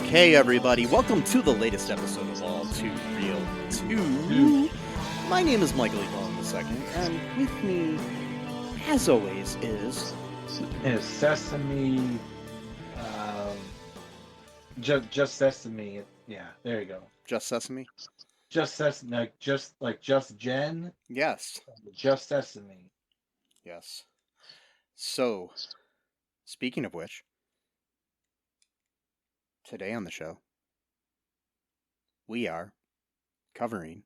Okay, everybody, welcome to the latest episode of All Too Real 2. My name is Michael Eagle II, and with me, as always, is Sesame, just Sesame. Yeah, there you go. Just Sesame. Just Sesame, just Jen. Yes. Just Sesame. Yes. So, speaking of which, today on the show, we are covering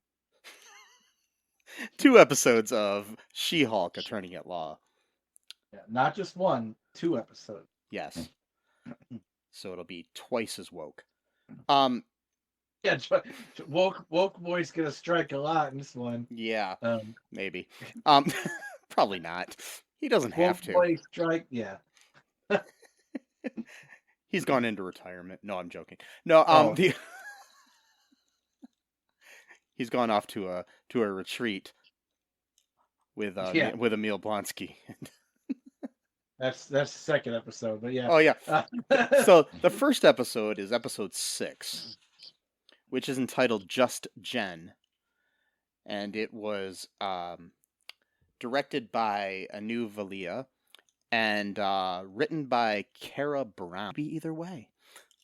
2 episodes of She-Hulk Attorney at Law. Yeah, not just 1, 2 episodes. Yes. So it'll be twice as woke. Yeah, woke boy's gonna strike a lot in this one. Yeah, maybe. Probably not. He doesn't have to. Woke boy strike, yeah. He's gone into retirement. No, I'm joking. No, he's gone off to a retreat with Emil Blonsky. That's the second episode, but yeah. Oh yeah. So the first episode is episode 6, which is entitled Just Jen, and it was directed by Anu Valia and written by Kara Brown. Be either way.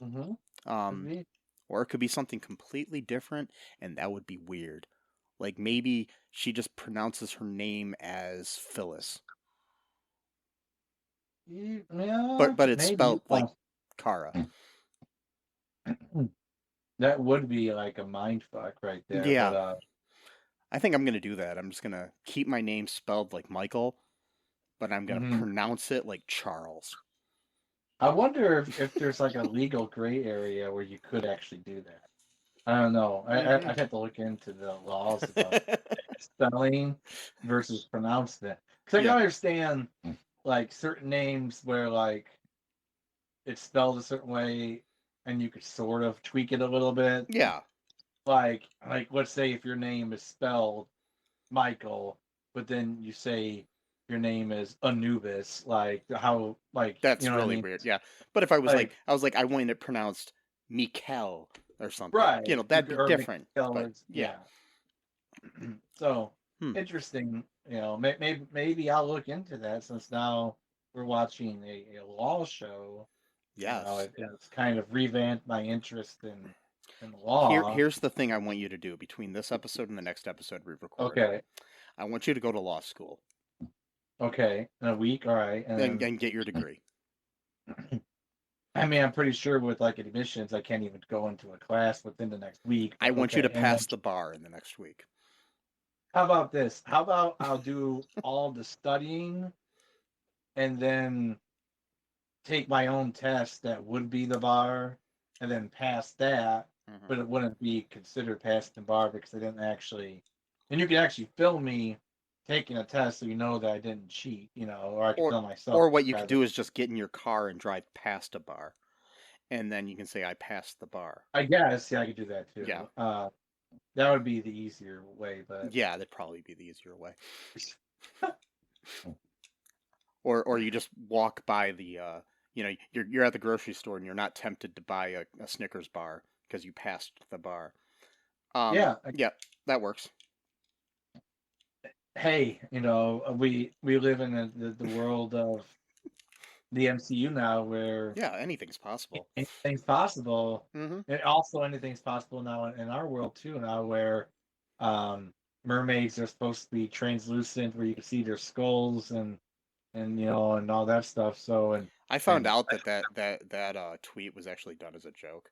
Mm-hmm. Or it could be something completely different, and that would be weird. Like maybe she just pronounces her name as Phyllis. Yeah, but it's spelled like Kara. That would be like a mind fuck right there. Yeah. But, I think I'm gonna do that. I'm just gonna keep my name spelled like Michael, but I'm gonna pronounce it like Charles. I wonder if there's like a legal gray area where you could actually do that. I don't know. I'd have to look into the laws about spelling versus pronouncing it. Because I can understand like certain names where like it's spelled a certain way and you could sort of tweak it a little bit. Yeah. Like let's say if your name is spelled Michael, but then you say your name is Anubis, like how like that's you know really weird. Yeah. But if I was I wanted it pronounced Mikel or something. Right. You know, that'd be different. But, yeah. So interesting. You know, maybe I'll look into that since now we're watching a law show. Yes. You know, it's kind of revamped my interest in law. Here's the thing I want you to do between this episode and the next episode we record. Okay. I want you to go to law school. Okay. In a week, all right. And get your degree. I mean, I'm pretty sure with like admissions, I can't even go into a class within the next week. I want you to pass the bar in the next week. How about this? How about I'll do all the studying and then take my own test that would be the bar and then pass that, but it wouldn't be considered passing the bar because I didn't actually. And you could actually film me taking a test so you know that I didn't cheat, you know, or I can film myself. Or what you could do is just get in your car and drive past a bar, and then you can say, I passed the bar. I guess, yeah, I could do that too. Yeah. That would be the easier way, but... Yeah, that'd probably be the easier way. Or you just walk by the, you know, you're at the grocery store and you're not tempted to buy a Snickers bar because you passed the bar. Yeah, that works. Hey, you know, we live in the world of the MCU now where... Yeah, anything's possible. Anything's possible. And also anything's possible now in our world too, now where mermaids are supposed to be translucent where you can see their skulls and you know, and all that stuff. So, and I found out that tweet was actually done as a joke.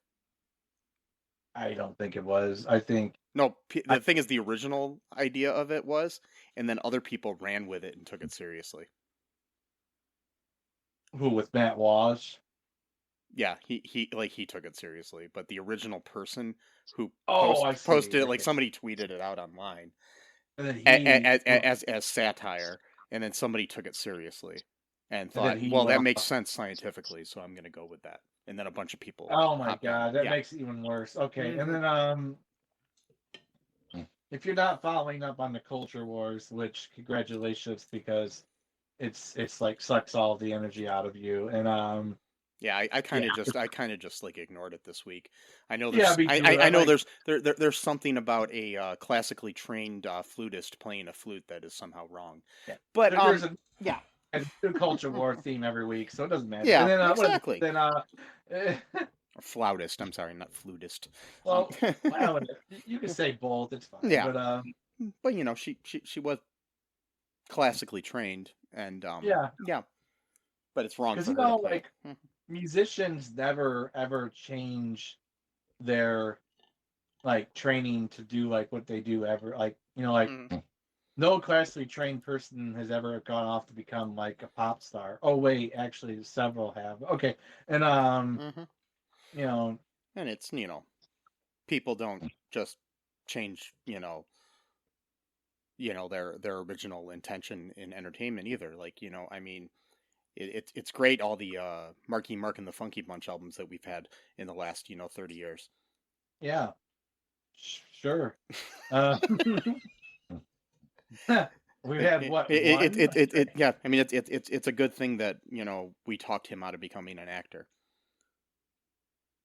I don't think it was. I think no. The thing is, the original idea of it was, and then other people ran with it and took it seriously. Who with Matt Walsh? Yeah, he took it seriously, but the original person who Oh, I see. posted it, like Okay. somebody tweeted it out online And then he, as satire, and then somebody took it seriously and and then thought, he well, went that makes off. sense scientifically, so I'm going to go with that. And then a bunch of people Oh my hopped on it. God, that Yeah. makes it even worse. Okay, and Hmm. then if you're not following up on the culture wars, which congratulations because it's like sucks all the energy out of you. And Yeah, I yeah, kind of just like ignored it this week. I know yeah, me too. I I know like there's something about a classically trained flutist playing a flute that is somehow wrong, yeah. but There's yeah, a new culture war theme every week, so it doesn't matter. And yeah, then what is exactly. then Or flautist, I'm sorry, not flutist. Um, well, wow, you can say both, it's fine. yeah, But but you know she was classically trained, and yeah, yeah, but it's wrong because for her to play it. like musicians never ever change their like training to do like what they do ever. Like like Mhm. no classically trained person has ever gone off to become like a pop star. Oh wait, actually several have. Okay. And Mhm. you know, And it's people don't just change their original intention in entertainment either. Like I mean, it's great all the Marky Mark and the Funky Bunch albums that we've had in the last 30 years. yeah, sure. Uh we've It had it, what it, one? it, it, it yeah, I mean it's a good thing that we talked him out of becoming an actor.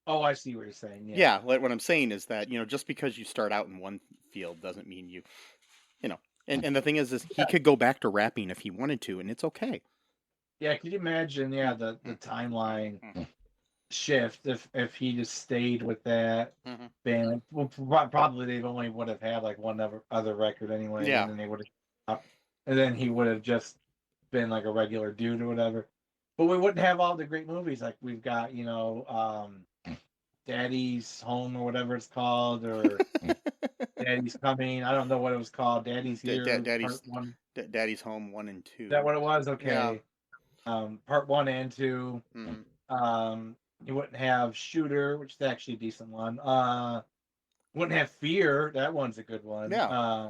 Oh, I see what you're saying. Yeah. Yeah, what I'm saying is that just because you start out in one field doesn't mean you know and the thing is he Yeah. could go back to rapping if he wanted to, and it's okay. Yeah, could you imagine, yeah, the timeline shift if he just stayed with that Mm-hmm. band? Well, probably they only would have had like one other record anyway, Yeah. and then they would have stopped, and then he would have just been like a regular dude or whatever. But we wouldn't have all the great movies like we've got, Daddy's Home or whatever it's called, or Daddy's Coming. I don't know what it was called. Daddy's Here, Part Daddy's One. Daddy's Home 1 and 2. Is that what it was? Yeah. Okay. Part one and two. Mm-hmm. You wouldn't have Shooter, which is actually a decent one. Wouldn't have Fear. That one's a good one. Yeah.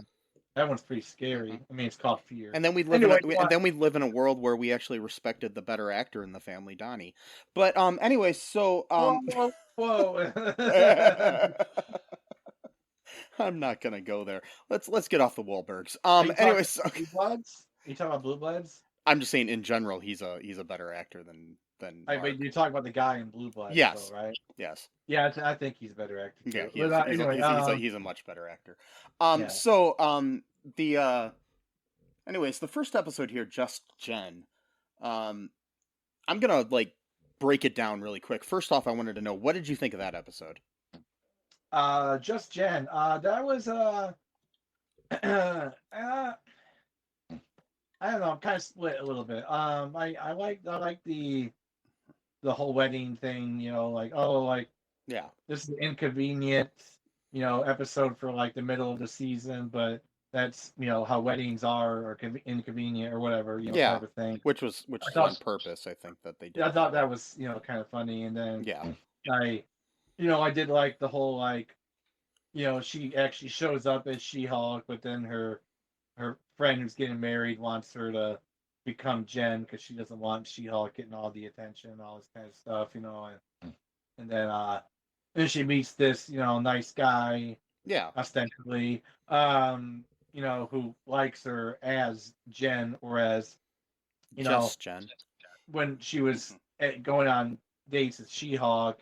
That one's pretty Mm-hmm. scary. I mean, it's called Fear. And then we live Anyway, in a world where we actually respected the better actor in the family, Donnie. But anyway, so whoa, whoa, whoa. I'm not gonna go there. Let's get off the Wahlbergs. Are you Anyway, talking so Blue Bloods? Are you talking about Blue Bloods? I'm just saying in general he's a better actor than But Mark. you talk about the guy in Blue Bloods, Yes. though, right? Yes. Yeah, I think he's a better actor Yeah, too. he But is. anyway, He's a much better actor. yeah. So the anyways, the first episode here, Just Jen. Um, I'm gonna like break it down really quick. First off, I wanted to know, what did you think of that episode? Just Jen. That was I don't know. I'm kind of split a little bit. I like the whole wedding thing. Like like Yeah. this is an inconvenient episode for like the middle of the season, but that's how weddings are or inconvenient or whatever Yeah. type of thing. Which is on purpose, I think that they did. I thought that was kind of funny, and then Yeah. I did like the whole like she actually shows up as She-Hulk, but then her friend who's getting married wants her to become Jen because she doesn't want She-Hulk getting all the attention, all this kind of stuff, and then she meets this nice guy, Yeah. ostensibly, who likes her as Jen, whereas Just Jen. when she was going on dates with She-Hulk,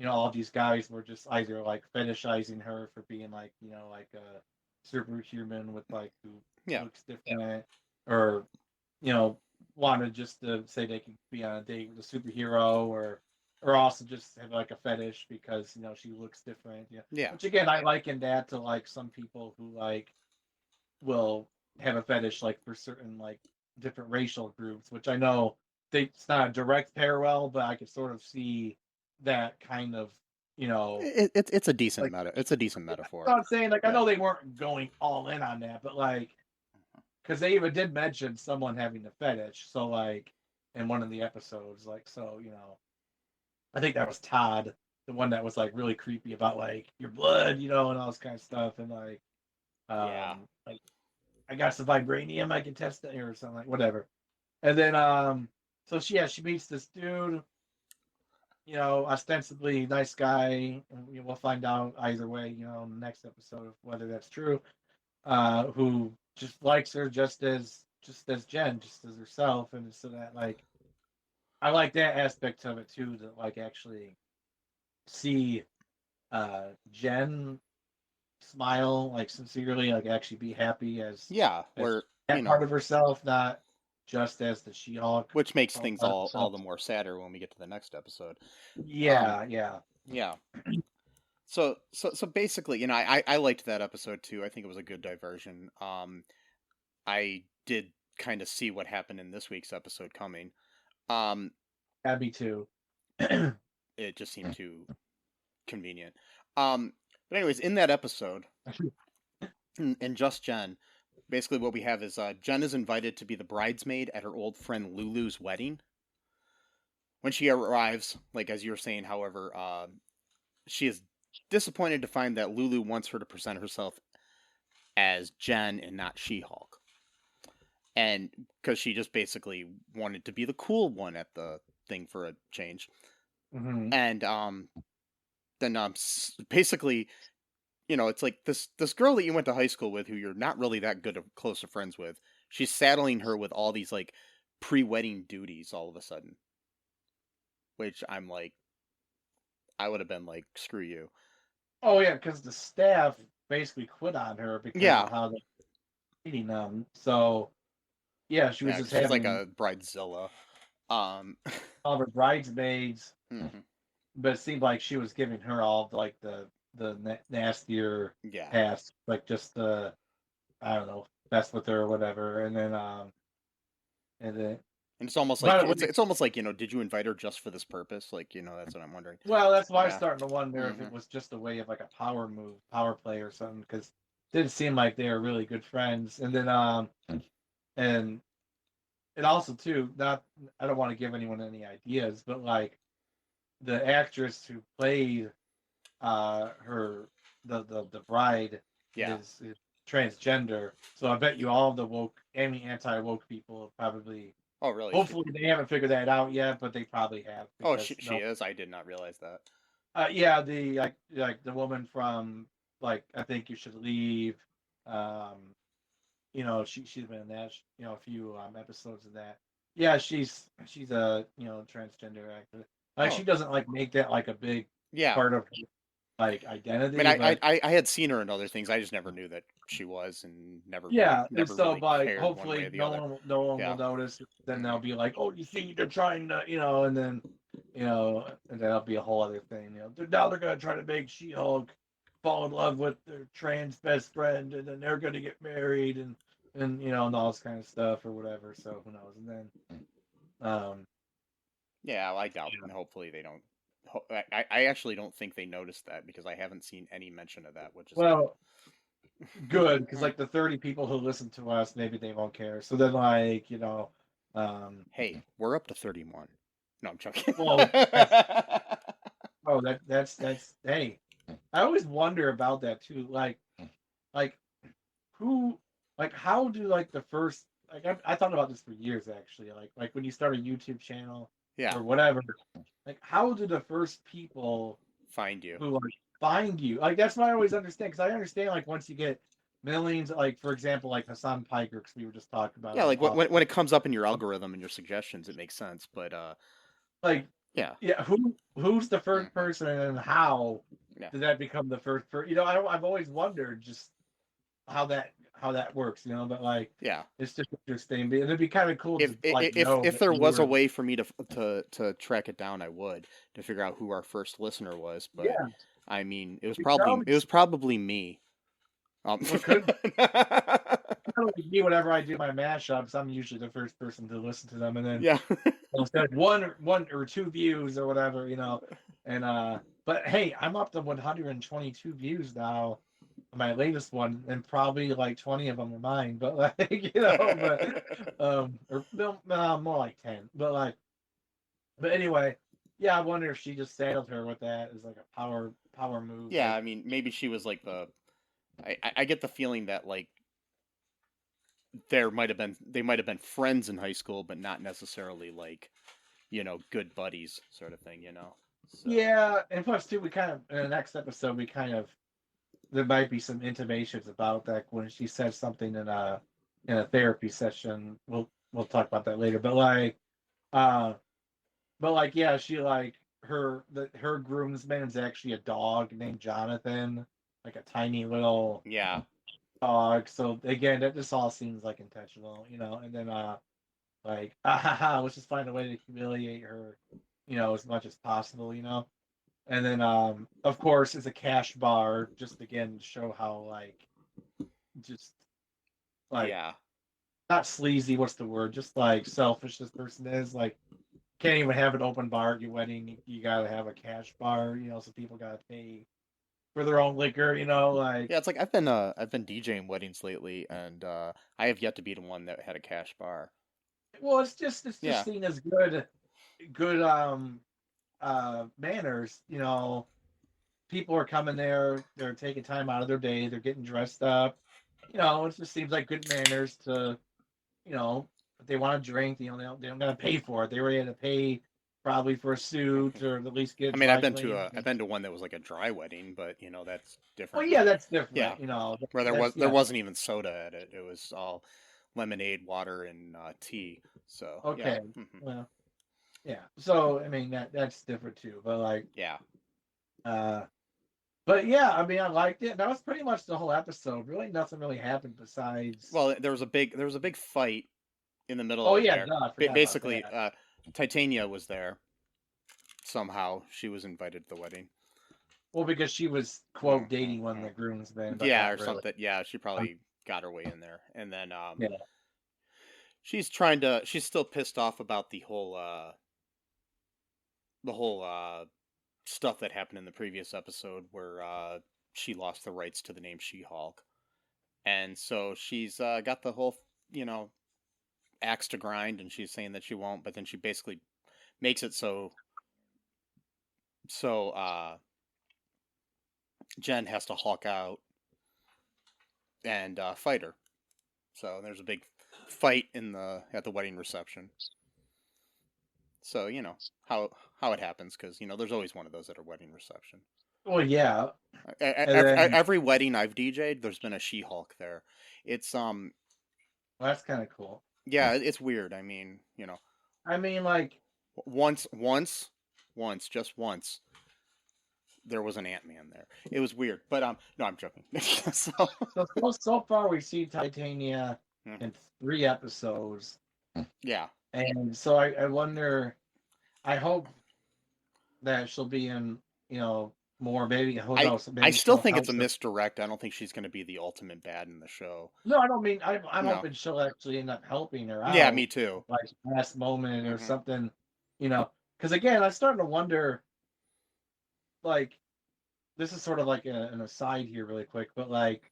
all these guys were just either like fetishizing her for being like, like a superhuman with like who looks different, or wanted just to say they can be on a date with a superhero, or also just have like a fetish because she looks different. Yeah. Which again, I liken that to like some people who like will have a fetish like for certain like different racial groups, which I know it's not a direct parallel, but I could sort of see that kind of It's a decent like, it's a decent metaphor. I'm not saying like I know they weren't going all in on that, but like because they even did mention someone having a fetish, so like in one of the episodes. Like, so, I think that was Todd, the one that was like really creepy about like your blood, and all this kind of stuff. And Yeah. like I got some vibranium, I can test it or something like whatever. And then, so she meets this dude, ostensibly nice guy. And we'll find out either way, in the next episode of whether that's true. Who just likes her just as Jen, just as herself, and so that like I like that aspect of it too, to like actually see Jen smile like sincerely, like actually be happy Yeah, as where, that part of herself, not just as the She-Hulk which makes part things of all herself. the more sadder when we get to the next episode. Yeah, yeah. Yeah. So basically, I liked that episode too. I think it was a good diversion. I did kind of see what happened in this week's episode coming. Um, Abby too. it just seemed too convenient. But anyways, in that episode, and Just Jen, basically what we have is Jen is invited to be the bridesmaid at her old friend Lulu's wedding. When she arrives, like as you were saying, however, she is disappointed to find that Lulu wants her to present herself as Jen and not She-Hulk. And because she just basically wanted to be the cool one at the thing for a change. Mm-hmm. And then basically, it's like this girl that you went to high school with, who you're not really that good of close of friends with. She's saddling her with all these like pre-wedding duties all of a sudden, which I'm like, I would have been like, screw you. Oh yeah, because the staff basically quit on her because Yeah, of how they're treating them. So yeah, she was yeah, just 'cause she's like having a bridezilla. Um, all of her bridesmaids, mhm, but it seemed like she was giving her all like nastier yeah, tasks, like just the I don't know, mess with her or whatever. And then and it's almost like by the way, it's almost like did you invite her just for this purpose? Like that's what I'm wondering. well, that's why I'm Yeah. starting to wonder if it Hmm. was just a way of like a power move, power play or something, because it didn't seem like they were really good friends. And then and and also too, not I don't want to give anyone any ideas, but like the actress who played her the bride Yeah. is transgender. So I bet you all of the any anti-woke people have probably Oh, really? hopefully they haven't figured that out yet, but they probably have Oh, because she is. I did not realize that. yeah, the like the woman from like I think you should leave. Um, she's been in that a few episodes of that. Yeah, she's a transgender actor. Like Oh, she doesn't like make that like a big yeah. part of like I mean, identity, but I had seen her in other things. I just never knew that she was, and yeah, and never so really like cared one way or hopefully the no other. one will Yeah. notice. Then they'll Hmm. be like, oh, you see, they're trying to, and then and that'll be a whole other thing. Now they're gonna try to make She-Hulk fall in love with their trans best friend, and then they're gonna get married, and all this kind of stuff or whatever. So who knows? And then Yeah, well, I doubt. And hopefully they don't. I actually don't think they noticed that because I haven't seen any mention of that, which is good. well, good because like the 30 people who listen to us, maybe they won't care. So then like Hey, we're up to 31. No, I'm joking. well, oh, that's hey. I always wonder about that too. Like who, like how do like the first like I thought about this for years actually. Like when you start a YouTube channel Yeah, or whatever, like how do the first people find you. who like find you? Like that's what I always understand because I understand like once you get millions, like for example, like Hassan Piker, because we were just talking about Yeah, him. like when it comes up in your algorithm and your suggestions, it makes sense. But Like yeah, yeah, who's the first hmm, person and how yeah, did that become the first person? I've always wondered just how that works, but like yeah. it's just interesting. And it'd be kind of cool to like know If that there you was a were. way for me to track it down, I would to figure out who our first listener was. But Yeah, I mean, it sounds it was probably me. what could kind of like me whenever I do my mashups. I'm usually the first person to listen to them, and then Yeah. instead of one or two views or whatever. And but hey, I'm up to 122 views now my latest one, and probably like 20 of them are mine. But like you know, but or no, more like 10. But anyway, yeah, I wonder if she just saddled her with that as like a power move. Yeah, Like, I mean, maybe she was like I get the feeling that like they might have been friends in high school, but not necessarily like good buddies sort of thing. So yeah, and plus too, we kind of in the next episode we kind of there might be some intimations about that when she says something in a therapy session. We'll talk about that later. Uh, but like yeah, she like her groomsman is actually a dog named Jonathan, like a tiny little yeah, dog. So again, that just all seems like intentional, you know. And then like let's just find a way to humiliate her, you know, as much as possible, you know. And then of course it's a cash bar, just again to show how like just like yeah. not sleazy, what's the word? Just like selfish this person is. Like can't even have an open bar at your wedding. You gotta have a cash bar, you know, so people gotta pay for their own liquor, you know, like Yeah, it's like I've been DJing weddings lately, and I have yet to be to one that had a cash bar. well it's just Yeah, seen as good manners, you know. People are coming there, they're taking time out of their day, they're getting dressed up. You know, it just seems like good manners to, you know, if they want to drink, you know, they don't gotta pay for it. They already had to pay probably for a suit or at least get I mean dry cleaned. I've been to one that was like a dry wedding, but that's Well, different. yeah, that's Yeah, different. You know, where that's there yeah. wasn't even soda at it. It was all lemonade, water, and tea. So yeah, Okay, well, yeah. So I mean that's different too. yeah. Uh, but yeah, I mean I liked it. That was pretty much the whole episode. Really, nothing really happened besides. Well, there was a big fight in the middle Oh of yeah, there. duh, I forgot about Basically, that. Titania was there somehow. She was invited to the wedding. Well, because she was quote dating one of the groomsmen, but Yeah, not or really. something. Yeah, she probably got her way in there, and then Yeah. she's still pissed off about the whole stuff that happened in the previous episode where she lost the rights to the name She-Hulk, and so she's got the whole you know axe to grind, and she's saying that she won't, but then she basically makes it so Jen has to Hulk out and fight her. So there's a big fight at the wedding reception. So how it happens, because there's always one of those at a wedding reception. Well, yeah, and Every, then every wedding I've DJ'd, there's been a She-Hulk there. It's well, that's kind of cool. yeah, it's weird. I mean, I mean, like once, just once, there was an Ant-Man there. It was weird, but no, I'm joking. So so far we've seen Titania in 3 episodes, yeah, and so I wonder. I hope that she'll be in, you know, more. Maybe who knows? I Maybe still she'll think it's help a her. misdirect. I don't think she's going to be the ultimate bad in the show. No, I don't mean. I'm No. hoping she'll actually end up helping her Yeah, out, me too. like last moment or Hmm. something. You know, because again, I'm starting to wonder. Like, this is sort of like an aside here, really quick, but like,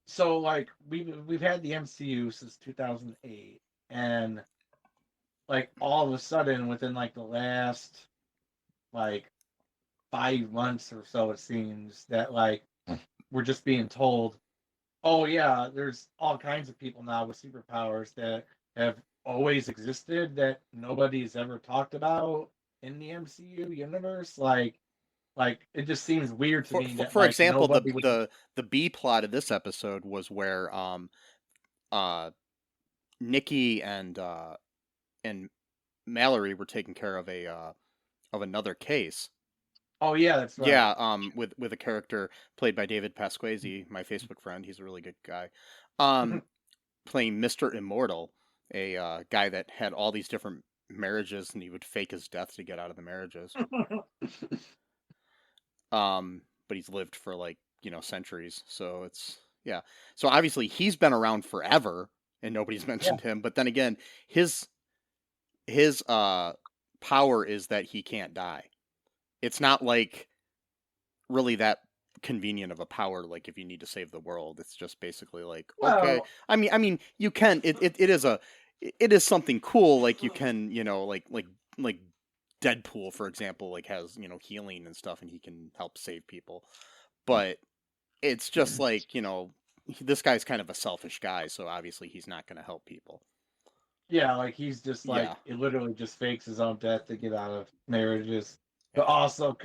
so like we've had the MCU since 2008, and like all of a sudden within like the last like 5 months or so, it seems that like we're just being told, oh yeah, there's all kinds of people now with superpowers that have always existed that nobody's ever talked about in the MCU universe. Like it just seems weird to me that For like example, nobody would. the B plot of this episode was where uh Nikki and Mallory were taking care of a of another case. Oh yeah, that's right. Yeah, with a character played by David Pasquesi, my Facebook friend. He's a really good guy. Playing Mr. Immortal, a guy that had all these different marriages, and he would fake his death to get out of the marriages. But he's lived for like centuries, so it's yeah. So obviously he's been around forever, and nobody's mentioned him. But then again, his power is that he can't die. It's not like really that convenient of a power. Like if you need to save the world, it's just basically like, okay. Well, I mean, you can. It is something cool. Like you can, like Deadpool, for example, like has healing and stuff, and he can help save people. But it's just like this guy's kind of a selfish guy, so obviously he's not going to help people. yeah, like he's just Yeah. like it literally just fakes his own death to get out of marriages, but Yeah. also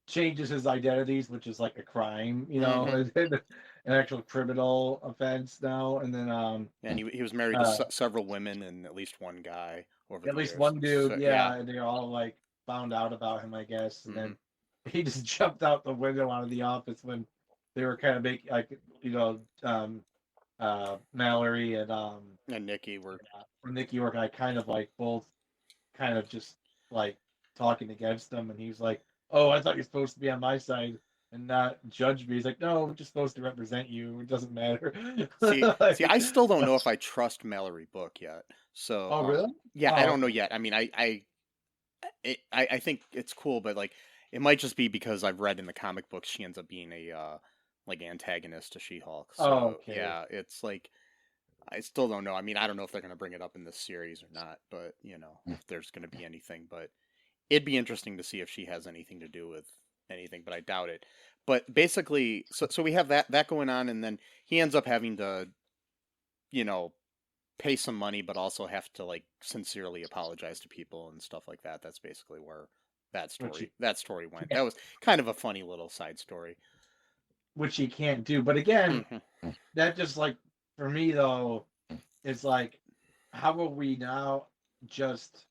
changes his identities, which is like a crime, an actual criminal offense now. And then And he was married to uh, several women and at least one guy over at the least years. one dude, So yeah. yeah, and they all like found out about him, I guess, and Hmm. then he just jumped out the window out of the office when they were kind of making like Mallory and And Nikki were. Nikki were like kind of like both kind of just like talking against him, and he's like, "Oh, I thought you're supposed to be on my side and not judge me." He's like, "No, we're just supposed to represent you. It doesn't matter." See, Like, I still don't know if I trust Mallory Book yet. So, oh, really? yeah, I Oh, don't know okay. yet. I mean, I think it's cool, but like, it might just be because I've read in the comic books she ends up being a like antagonist to She-Hulk. Oh, So okay. yeah, it's like I still don't know. I mean, I don't know if they're gonna bring it up in this series or not, but if there's gonna be anything, but it'd be interesting to see if she has anything to do with anything, but I doubt it. But basically, so we have that going on, and then he ends up having to, you know, pay some money, but also have to like sincerely apologize to people and stuff like that. That's basically where Which he that story went. can't, That was kind of a funny little side story. which he can't do. But again, Hmm. that just like for me though, it's like, how are we now just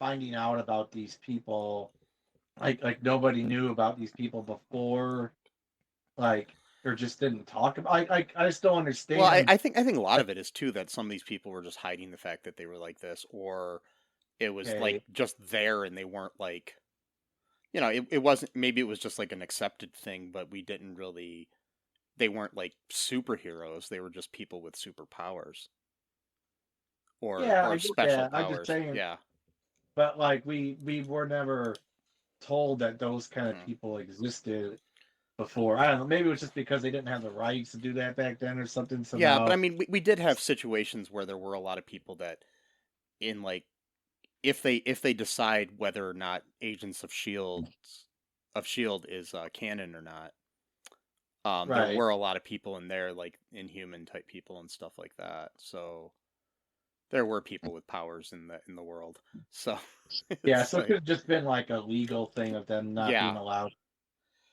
finding out about these people? Like nobody knew about these people before, like or just didn't talk about. I just don't Well, understand. I think a lot Like, of it is too that some of these people were just hiding the fact that they were like this, or it was like okay, just there and they weren't like it wasn't, maybe it was just like an accepted thing, but we didn't really, they weren't like superheroes, they were just people with superpowers yeah, or I get special that. I'm just powers. saying, Yeah. but like we were never told that those kind of Hmm. people existed before. I don't know. Maybe it was just because they didn't have the rights to do that back then or something. So Yeah, but I now, mean, we did have situations where there were a lot of people that in like if they decide whether or not Agents of Shield is canon or not. There right? were a lot of people in there, like Inhuman type people and stuff like that. So there were people with powers in the world. So Yeah, it's so it like, could have just been like a legal thing of them not being yeah. allowed to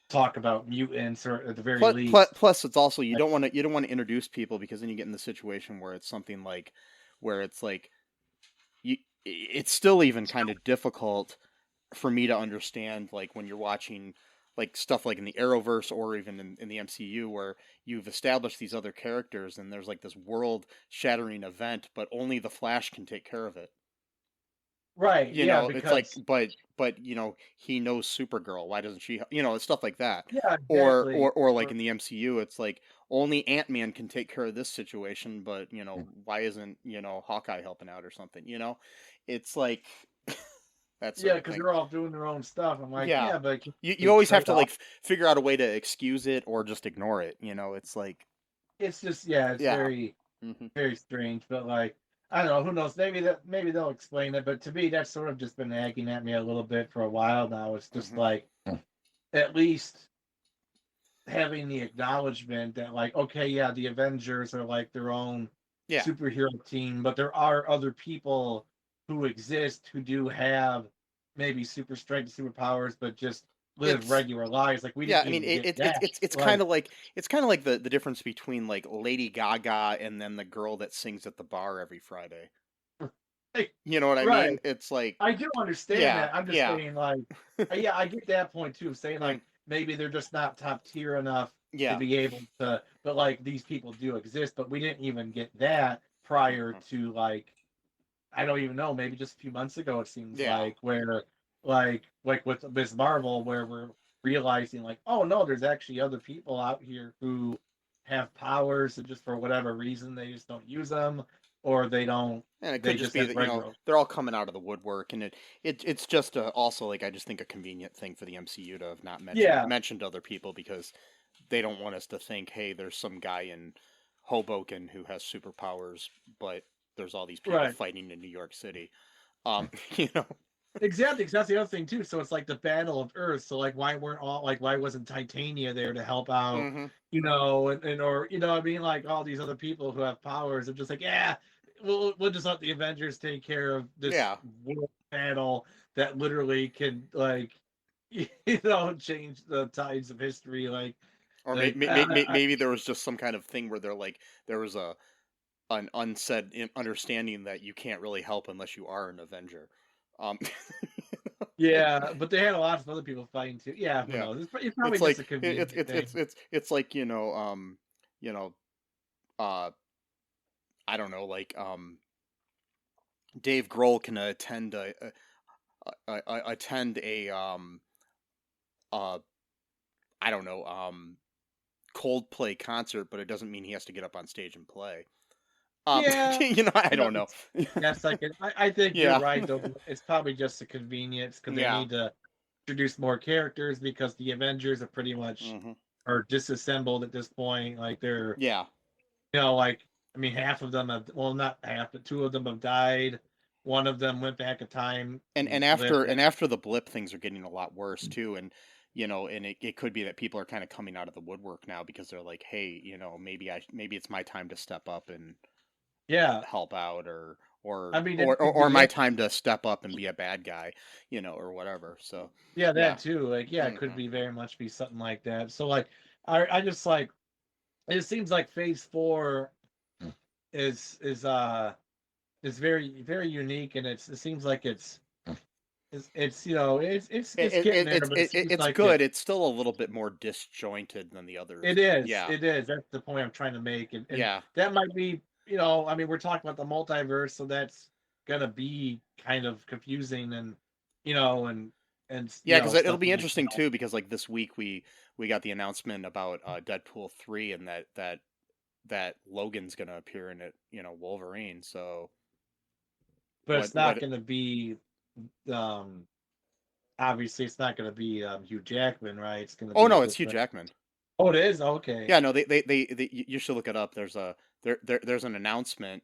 talk about mutants, or at the very least, Plus, it's also like, you don't want to introduce people because then you get in the situation where it's something like where it's like you it's still even kind of difficult for me to understand, like when you're watching like stuff like in the Arrowverse or even in the MCU where you've established these other characters and there's like this world shattering event, but only the Flash can take care of it. right? Yeah, It's like, because but he knows Supergirl. Why doesn't she? It's stuff like that. yeah, exactly. Or like in the MCU, it's like only Ant-Man can take care of this situation, but why isn't Hawkeye helping out or something? It's like that Yeah, sort of because thing. they're all doing their own stuff. I'm like, Yeah, yeah, but you they always have trade to off. like figure out a way to excuse it or just ignore it. It's like, It's just yeah, it's yeah. very Hmm. very strange. But like, I don't know. Who knows? Maybe they'll explain it. But to me, that's sort of just been nagging at me a little bit for a while now. It's just Hmm. like at least having the acknowledgement that like, okay, yeah, the Avengers are like their own Yeah. superhero team, but there are other people who exist who do have maybe super strength, superpowers, but just live It's regular lives. Like we Yeah, didn't I mean, even get that. it's kind Like, of like the difference between like Lady Gaga and then the girl that sings at the bar every Friday. like, You know what I right. mean? It's like, I do understand yeah, that. I'm just yeah, saying, like, yeah, I get that point too. Saying mm, like maybe they're just not top tier enough to yeah, be able to, but like these people do exist. But we didn't even get that prior mhm, to like I don't even know. Maybe just a few months ago, it seems yeah. like where like with Ms. Marvel, where we're realizing like, oh no, there's actually other people out here who have powers, and just for whatever reason they just don't use them, or they don't. And it They could just just be as that regular. they're all coming out of the woodwork, and it's just also like I just think a convenient thing for the MCU to have not Yeah, mentioned other people because they don't want us to think, hey, there's some guy in Hoboken who has superpowers, but there's all these people Right. fighting in New York City. You know. Exactly, because that's the other thing too. So it's like the Battle of Earth. So like, why wasn't Titania there to help out? Mm-hmm. And or I mean, like all these other people who have powers are just like, yeah, we'll just let the Avengers take care of this Yeah. world battle that literally can like, change the tides of history. Or maybe there was just some kind of thing where there was an unsaid understanding that you can't really help unless you are an Avenger. Um, yeah, but they had a lot of other people fighting too. Yeah, who yeah, knows? It's probably it's just like a convenient thing. it's like you know, uh, I don't know, like Dave Grohl can attend a uh, I don't know, Coldplay concert, but it doesn't mean he has to get up on stage and play. Yeah, I don't know. yes, I think you're Yeah, right though. It's probably just a convenience because they yeah. need to introduce more characters because the Avengers are pretty much Hmm. are disassembled at this point. Like they're, Yeah, like I mean, half of them have, well, not half, but two of them have died. One of them went back in time and and lived. after the blip, things are getting a lot worse too, and and it could be that people are kind of coming out of the woodwork now because they're like, hey, maybe it's my time to step up and Yeah, help out, or I mean, it could or be my time to step up and be a bad guy, or whatever. So, yeah, yeah. that too. Like, yeah, it could Hmm. be very much be something like that. So like, I just like it seems like Phase 4 is very very unique, and it seems like it's getting there, but it seems It's like good. It's still a little bit more disjointed than the it others. is Yeah, it is. That's the point I'm trying to make, and yeah. that might be, I mean, we're talking about the multiverse, so that's gonna be kind of confusing, and Yeah, because it'll stuff be like interesting that. too. Because like this week we got the announcement about Deadpool 3, and that Logan's gonna appear in it. Wolverine. So But it's not what? gonna be um obviously it's not gonna be Hugh Jackman, right? It's gonna Oh be a no, it's Hugh different. Jackman. Oh, it is? Okay. Yeah, no, you should look it up. There's an announcement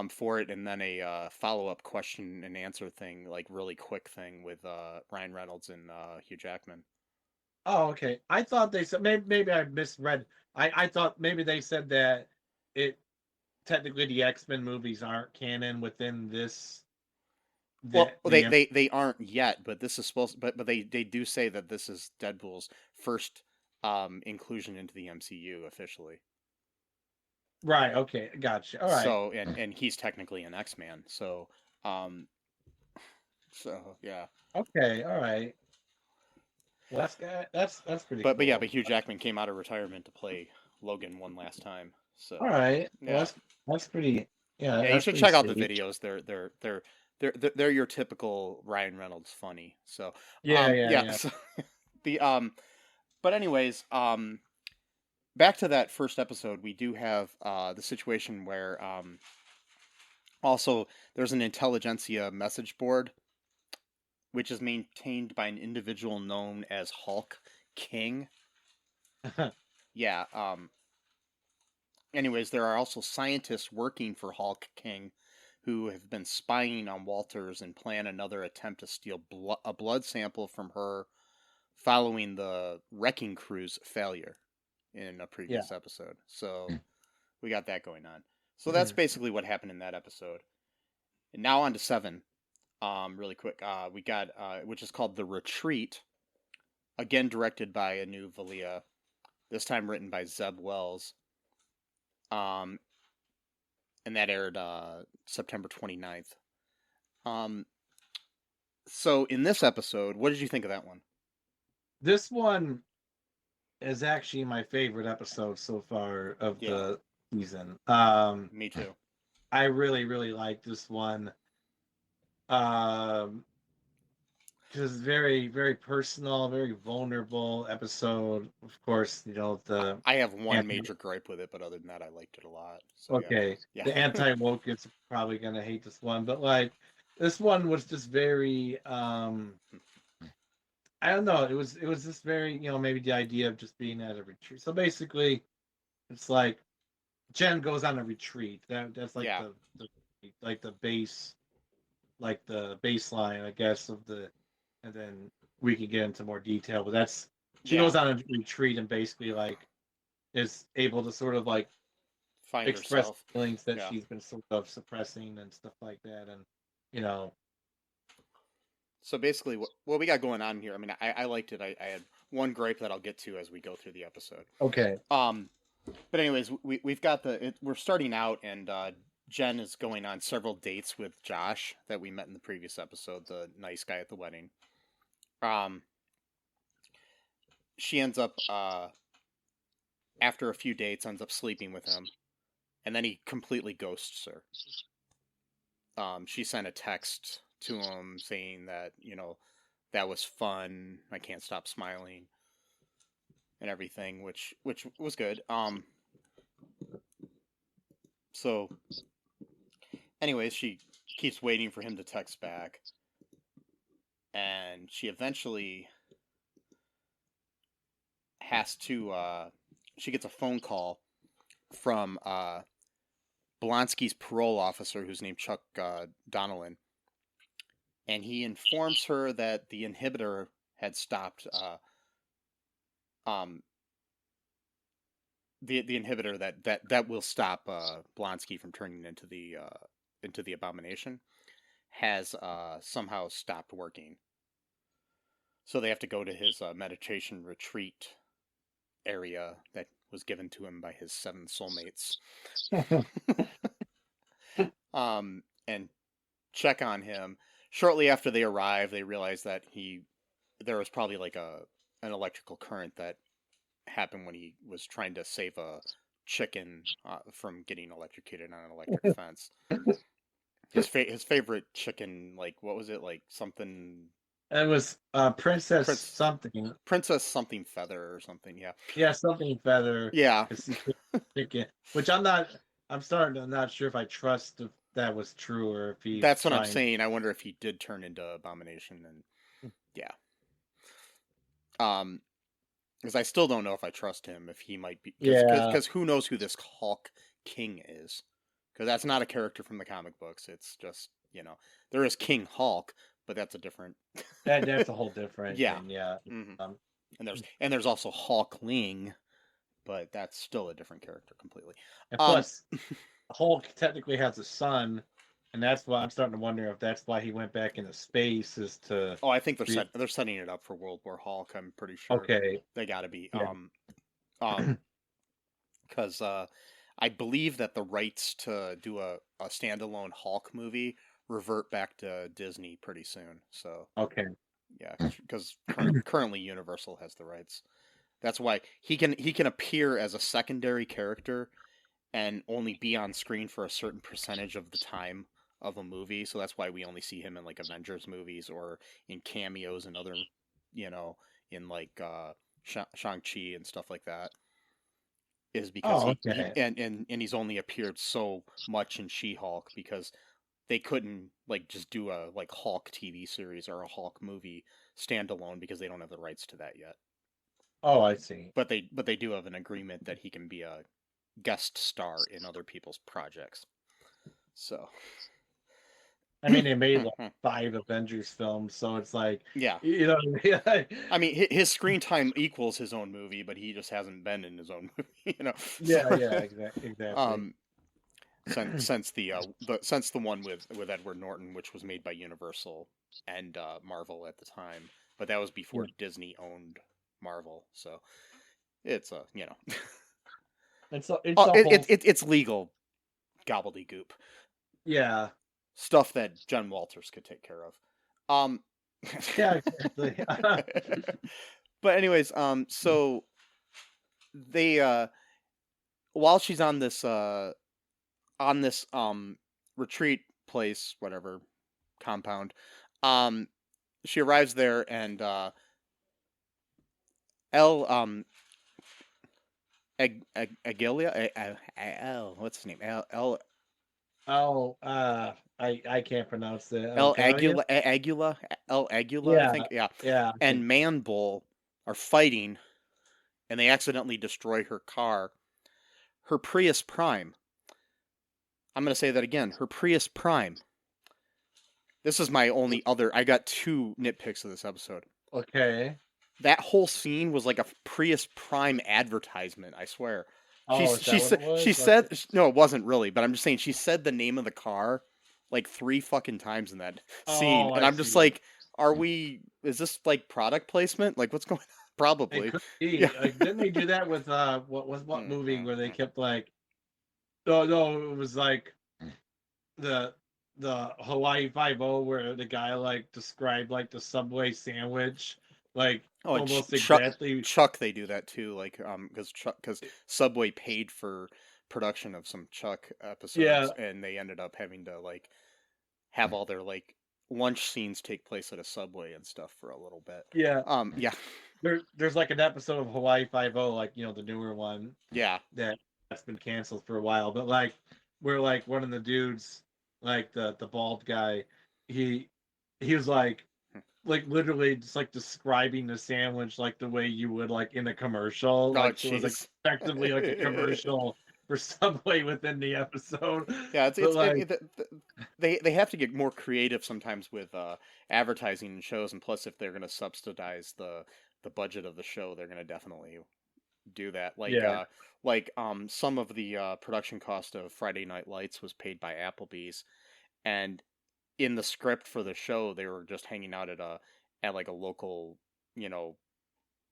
for it, and then a follow up question and answer thing, like really quick thing with Ryan Reynolds and Hugh Jackman. Oh, okay. I thought they said, maybe I misread. I thought maybe they said that it technically the X-Men movies aren't canon within this Well, the they aren't yet, but this is supposed. But they do say that this is Deadpool's first inclusion into the MCU officially. right. Okay, gotcha. All right. So and he's technically an X-Man. Um, so yeah. Okay, all right. Well, that's pretty But yeah, cool. but Hugh Jackman came out of retirement to play Logan one last time. All So right. Well, yeah, that's pretty. Yeah, yeah, you that's should pretty check out the sweet. videos. They're your typical Ryan Reynolds funny. So Yeah, yeah, yeah. yeah. So the but anyways, back to that first episode, we do have the situation where also there's an intelligentsia message board which is maintained by an individual known as Hulk King. Yeah. Anyways, there are also scientists working for Hulk King who have been spying on Walters and plan another attempt to steal a blood sample from her following the wrecking crew's failure in a Yeah. previous episode. So we got that going on. So that's basically what happened in that episode. And now on to 7. Really quick. We got which is called The Retreat, again directed by Anu Valia, this time written by Zeb Wells. And that aired September 29th. So in this episode, what did you think of that one? This one is actually my favorite episode so far of Yeah, the season. me too. I really, really like this one. Because very, very personal, very vulnerable episode. Of course, the I have one anti. major gripe with it, but other than that, I liked it a lot. So yeah, Okay, yeah, the anti-woke is probably gonna hate this one, but like this one was just very I don't know. It was just very, maybe the idea of just being at a retreat. So basically, it's like Jen goes on a retreat. That's like Yeah, the like the base, like the baseline, I guess, of the, and then we can get into more detail. But that's she yeah. goes on a retreat and basically like is able to sort of like Find express herself. feelings that Yeah. she's been sort of suppressing and stuff like that, and you know, So basically, what we got going on here. I mean, I liked it. I had one gripe that I'll get to as we go through the episode. okay, Um, but anyways, we've got we're starting out, and Jen is going on several dates with Josh that we met in the previous episode, the nice guy at the wedding. Um, she ends up after a few dates ends up sleeping with him, and then he completely ghosts her. She sent a text to him saying that that was fun. I can't stop smiling and everything, which was good. So anyways, she keeps waiting for him to text back, and she eventually has to. She gets a phone call from Blonsky's parole officer, who's named Chuck Donnellan, and he informs her that the inhibitor had stopped. Um, the inhibitor that will stop Blonsky from turning into the abomination has somehow stopped working. So they have to go to his meditation retreat area that was given to him by his 7 soulmates, and check on him. Shortly after they arrive, they realize that there was probably like an electrical current that happened when he was trying to save a chicken from getting electrocuted on an electric fence. His favorite chicken, like what was it, like something it was Princess Prince something. Princess something feather or something. Yeah, Yeah, something feather. yeah. Is chicken, which I'm not. I'm starting to not sure if I trust if that was true or if he's That's what I'm trying. saying. I wonder if he did turn into Abomination, and yeah. Um, because I still don't know if I trust him. If he might be, Yeah, because who knows who this Hulk King is? Because that's not a character from the comic books. It's just there is King Hulk, but that's a different. that's a whole different Yeah. thing. Yeah. Hmm. Um, And there's also Hulkling, but that's still a different character completely. and Um. plus, Hulk technically has a son, and that's why I'm starting to wonder if that's why he went back into space is to. Oh, I think Re- they're setting it up for World War Hulk. I'm pretty sure okay. they got to be. Yeah. Um. Because I believe that the rights to do a standalone Hulk movie revert back to Disney pretty soon. So Okay. yeah, because currently Universal has the rights. That's why he can appear as a secondary character and only be on screen for a certain percentage of the time of a movie. So that's why we only see him in like Avengers movies or in cameos and other, you know, in like Shang-Chi and stuff like that. Is because Oh, he okay. and he's only appeared so much in She-Hulk because they couldn't like just do a like Hulk TV series or a Hulk movie standalone because they don't have the rights to that yet. Oh, I see. But they do have an agreement that he can be a guest star in other people's projects. So I mean, they made like 5 Avengers films, so it's like, yeah, what I mean? I mean his screen time equals his own movie, but he just hasn't been in his own movie. So, Yeah, yeah, exactly. um, since the one with Edward Norton, which was made by Universal and Marvel at the time, but that was Yeah. before Disney owned Marvel, so it's It's a whole, it's legal gobbledygook yeah, stuff that Jen Walters could take care of. Um, yeah, exactly. but anyways, so they while she's on this retreat place, whatever compound, um, she arrives there and El Agilia, what's his name? El Oh, I can't pronounce it. El Italian. Agula, I Yeah, think. Yeah, yeah. and Manbull are fighting, and they accidentally destroy her car, her Prius Prime. I'm gonna say that again. Her Prius Prime. This is my only other. I got 2 nitpicks of this episode. Okay. That whole scene was like a Prius Prime advertisement. I swear. Oh, is that what it She was? said Okay. no, it wasn't really, but I'm just saying she said the name of the car like 3 fucking times in that scene, Oh, and I I'm just see. like, are we? Is this like product placement? Like, what's going on? It Probably. could Yeah. be. Like, didn't they do that with what Mm, movie mm, where they mm. kept like, oh no, it was like the the Hawaii Five O where the guy like described like the Subway sandwich like Oh, and almost Chuck, exactly. Chuck, they do that too. Like, because Subway paid for production of some Chuck Yeah, episodes, and they ended up having to like have all their like lunch scenes take place at a Subway and stuff for a little bit. yeah. Yeah, There's like an episode of Hawaii Five O, like the newer one yeah. that's been canceled for a while, but like where like one of the dudes, like the bald guy, he he was like literally just like describing the sandwich like the way you would like in a commercial. Oh, Like so it was like jeez. effectively like a commercial for Subway within the episode. Yeah, But like they have to get more creative sometimes with advertising and shows, and plus if they're gonna subsidize the budget of the show, they're gonna definitely do that. yeah. Some of the production cost of Friday Night Lights was paid by Applebee's, and in the script for the show, they were just hanging out at like a local, you know,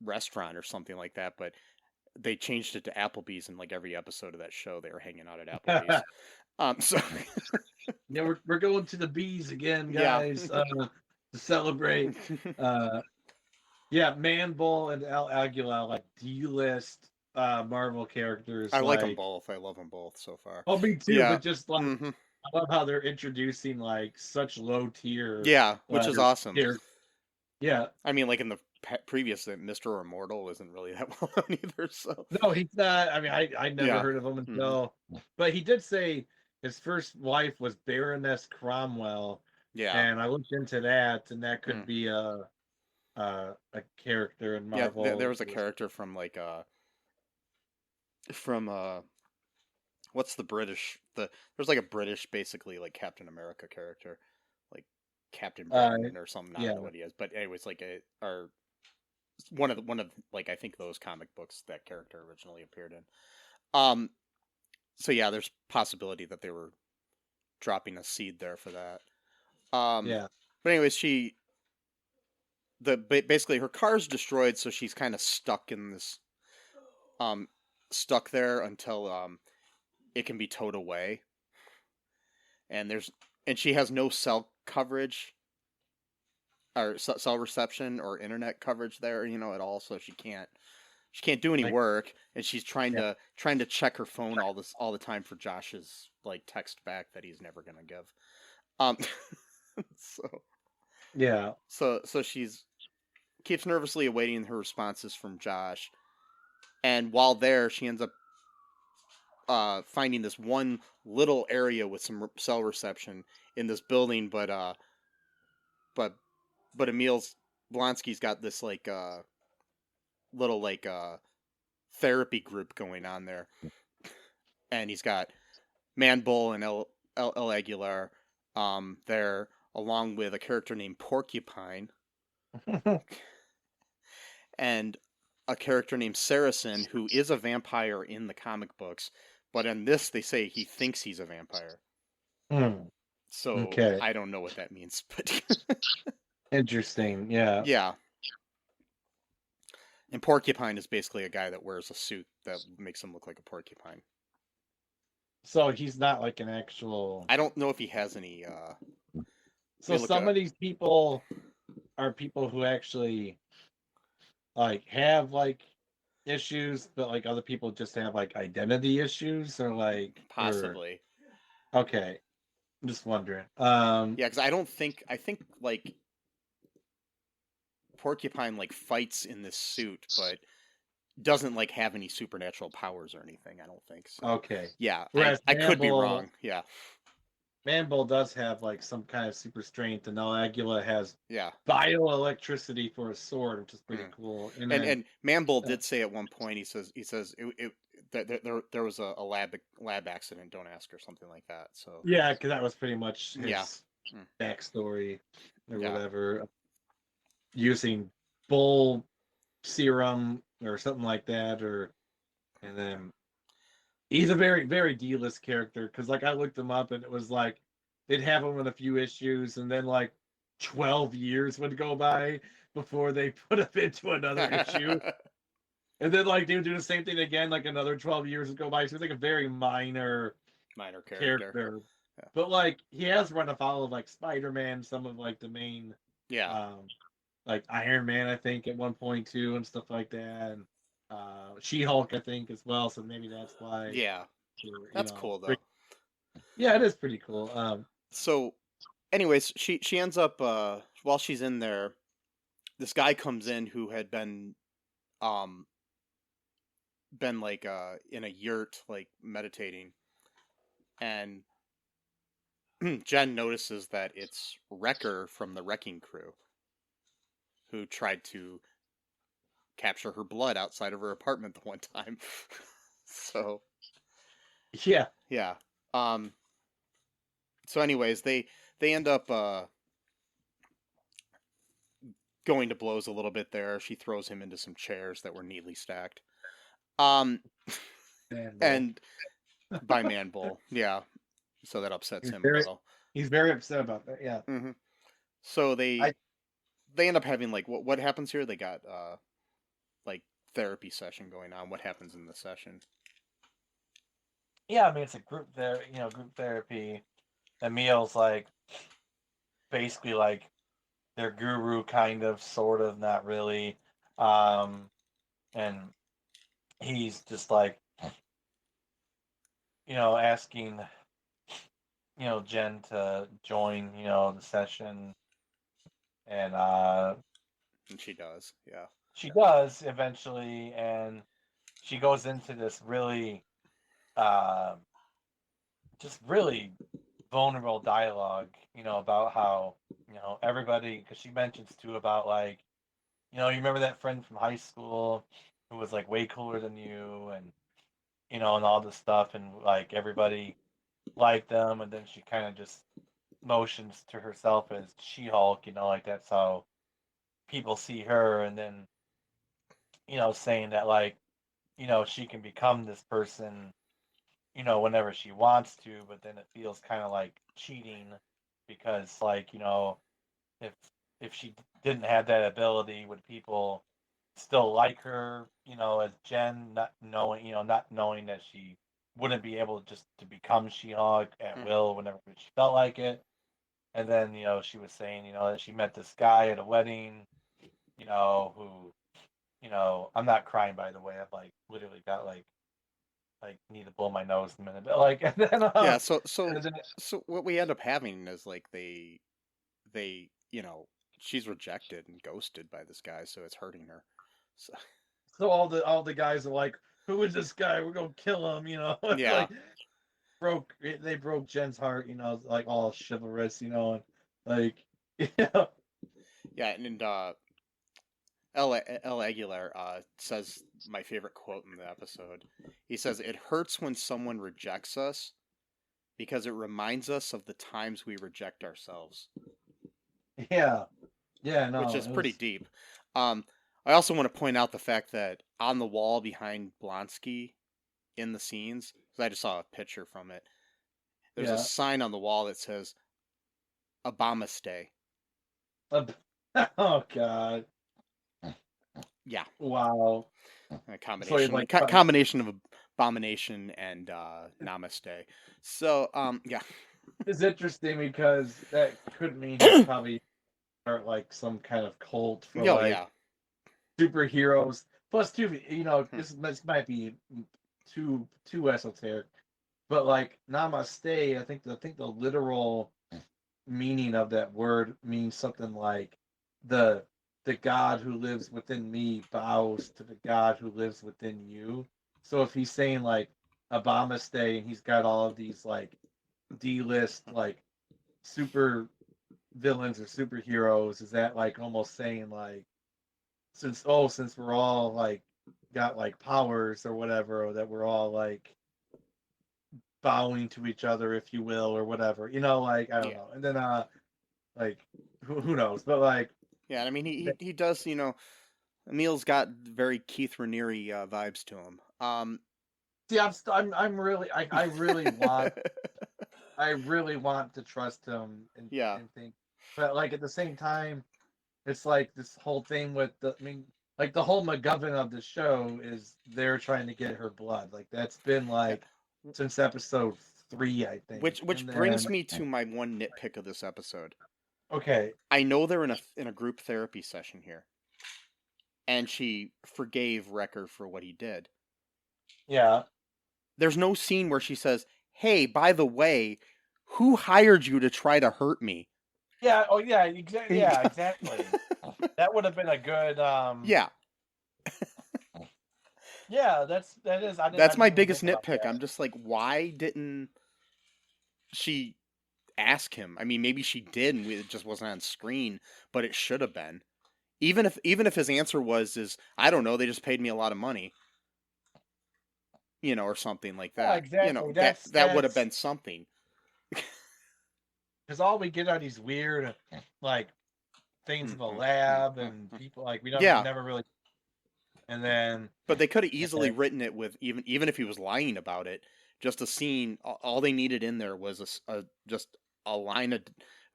restaurant or something like that, but they changed it to Applebee's in like every episode of that show. They were hanging out at Applebee's. So Yeah, we're going to the bees again, yeah, guys, to celebrate. Uh Yeah, Man Bull and Al Aguila, like D-list Marvel characters. I like them Like, both. I love them both so far. oh, me too. Yeah, But just like, hmm I love how they're introducing like such low tier, yeah, which uh, is awesome. here. Yeah, I mean, like in the previous, that Mister Immortal isn't really that well known either. So no, he's not. I mean, I never yeah, heard of him hmm until, but he did say his first wife was Baroness Cromwell, yeah, and I looked into that, and that could mm. be a character in Yeah. There Marvel. was a character from from what's the British there's like a British basically like Captain America character, like Captain Uh, Britain or something. I yeah, don't know what he is, but anyways, like a or one of like I think those comic books that character originally appeared in. Um. So yeah, there's possibility that they were dropping a seed there for that. Um. yeah. But anyways, basically her car's destroyed, so she's kind of stuck in this um stuck there until it can be towed away. And she has no cell coverage or cell reception or internet coverage there, at all, so she can't do any Like, work, and she's yeah. trying to check her phone all the time for Josh's like text back that he's never going to give. Um so Yeah. she's keeps nervously awaiting her responses from Josh, and while there she ends up finding this one little area with some cell reception in this building, but Emil's Blonsky's got this like little like therapy group going on there, and he's got Manbull and El Aguilar there, along with a character named Porcupine and a character named Saracen, who is a vampire in the comic books, but in this they say he thinks he's a vampire. Hmm. So Okay. I don't know what that means, but Interesting. Yeah. yeah. And Porcupine is basically a guy that wears a suit that makes him look like a porcupine. So he's not like an actual. I don't know if he has any. So look some up. of these people are people who actually like have like issues, but like other people just have like identity issues or like Possibly. Okay. I'm just wondering. Yeah, because I think like Porcupine like fights in this suit, but doesn't like have any supernatural powers or anything. I don't think so. Okay. Yeah, Whereas I could be Campbell, wrong. Yeah. Manbull does have like some kind of super strength, and Aguila has Yeah. bioelectricity for a sword, which is pretty Mm. cool. And then And Manbull did say at one point, he says there was a lab accident, don't ask, or something like that. So yeah, because that was pretty much yeah. his Mm. backstory or Yeah. whatever, using bull serum or something like that, or and then he's a very very D-list character because like I looked him up and it was like they'd have him in a few issues and then like 12 years would go by before they put him into another issue. And then like they would do the same thing again, like another 12 years would go by. So it's like a very minor Minor character. character. Yeah. But like he has run afoul of like Spider-Man, some of like the main Yeah. like Iron Man, I think, at one point too, and stuff like that. And She-Hulk, I think, as well. So maybe that's why. Yeah. That's cool though. Yeah, it is pretty cool. So, anyways, she ends up while she's in there, this guy comes in who had um been like in a yurt like meditating, and Jen notices that it's Wrecker from the Wrecking Crew who tried to capture her blood outside of her apartment the one time. So yeah. yeah. So anyways, they end up going to blows a little bit there. She throws him into some chairs that were neatly stacked. And by Manbull, yeah. So that upsets him a little. He's very upset about that. Yeah. Mm-hmm. So they end up having like what happens here? They got like therapy session going on. What happens in the session? Yeah, I mean it's a group therapy. Emil's like basically like their guru, kind of, sort of, not really. And he's just like, asking, Jen to join, the session. And she does, yeah. She does eventually, and she goes into this really, just really vulnerable dialogue, about how, everybody, because she mentions too about like, you remember that friend from high school who was like way cooler than you, and and all this stuff, and like everybody liked them, and then she kind of just motions to herself as She-Hulk, like that's how people see her, and then saying that like she can become this person whenever she wants to, but then it feels kind of like cheating because like if she didn't have that ability, would people still like her, as Jen, not knowing that she wouldn't be able just to become She-Hulk at will whenever she felt like it. And then, she was saying, that she met this guy at a wedding, who, I'm not crying, by the way. I've like literally got like need to blow my nose in a minute, but like, and then, yeah. So what we end up having is like they she's rejected and ghosted by this guy, so it's hurting her. So all the guys are like, who is this guy? We're gonna kill him, Yeah. Like they broke Jen's heart, like all chivalrous, and like Yeah, and El Aguilar says my favorite quote in the episode. He says, "It hurts when someone rejects us because it reminds us of the times we reject ourselves." Yeah. Yeah, no. Which is pretty deep. I also want to point out the fact that on the wall behind Blonsky in the scenes, because I just saw a picture from it, there's a sign on the wall that says Obama Stay. Oh God. Yeah. Wow. A combination of Abomination and Namaste. So yeah. It's interesting because that could mean it's probably start like some kind of cult for superheroes. Plus, too, this might be too esoteric, but like Namaste, I think the literal meaning of that word means something like the God who lives within me bows to the God who lives within you. So if he's saying like Obama stay and he's got all of these like D-list like super villains or superheroes, is that like almost saying like since we're all like got like powers or whatever, or that we're all like bowing to each other, if you will, or whatever, like I don't Yeah. know. And then like who knows, but like Yeah, I mean he does, Emil's got very Keith Raniere vibes to him. see, I'm really I really want to trust him and Yeah. think, but like at the same time, it's like this whole thing with like the whole MacGuffin of the show is they're trying to get her blood. Like that's been Yeah. like since episode 3, I think. Which And brings then me to my one nitpick of this episode. okay, I know they're in a group therapy session here, and she forgave Wrecker for what he did. Yeah. There's no scene where she says, "Hey, by the way, who hired you to try to hurt me?" Yeah. Oh, yeah. Exactly. Yeah. Exactly. That would have been a good. Yeah, Yeah. That is. I that's didn't my even biggest think about nitpick. that. I'm just like, why didn't she ask him? I mean, maybe she did, and it just wasn't on screen, but it should have been. Even if his answer is I don't know, they just paid me a lot of money, or something like Yeah. that. Exactly. That would have been something. because all we get are these weird like things in the lab and people like we Yeah. never really. And then, But they could have easily written it with even if he was lying about it, just a scene. All they needed in there was just a line of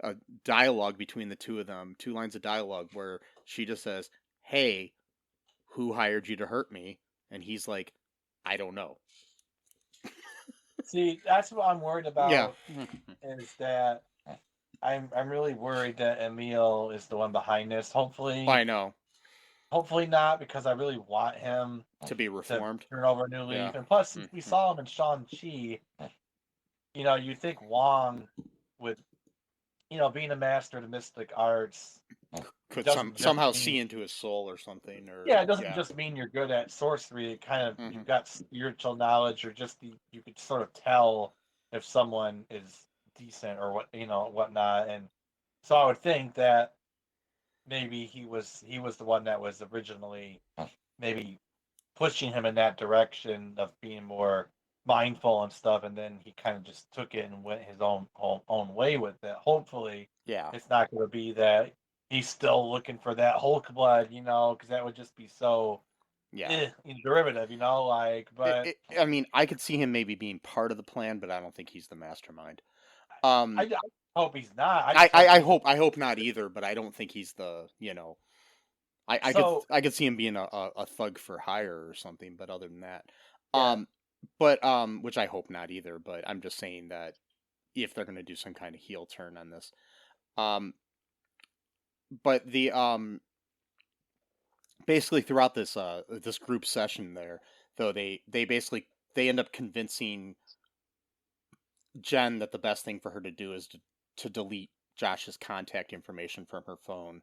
a dialogue between the two of them, 2 lines of dialogue where she just says, "Hey, who hired you to hurt me?" And he's like, "I don't know." see, that's what I'm worried about. Yeah. Is that I'm really worried that Emil is the one behind this. Hopefully, I know. hopefully not, because I really want him To be reformed. to turn over a new leaf. Yeah. And plus, since we saw him in Shang-Chi, you think Wong would, being a master of the mystic arts, Could doesn't just somehow mean- see into his soul or something. Or yeah, it doesn't just mean you're good at sorcery. It kind of Mhm. you've got spiritual knowledge, or just you could sort of tell if someone is decent or whatnot. And so I would think that maybe he was the one that was originally maybe pushing him in that direction of being more mindful and stuff, and then he kind of just took it and went his own way with it. Hopefully, Yeah. it's not going to be that he's still looking for that Hulk blood, because that would just be so Yeah. derivative, But I mean, I could see him maybe being part of the plan, but I don't think he's the mastermind. I hope he's not. I hope not either, but I don't think he's the I could see him being a thug for hire or something, but other than that, which I hope not either. But I'm just saying that if they're gonna do some kind of heel turn on this, but the basically throughout this this group session there, though they end up convincing Jen that the best thing for her to do is to delete Josh's contact information from her phone.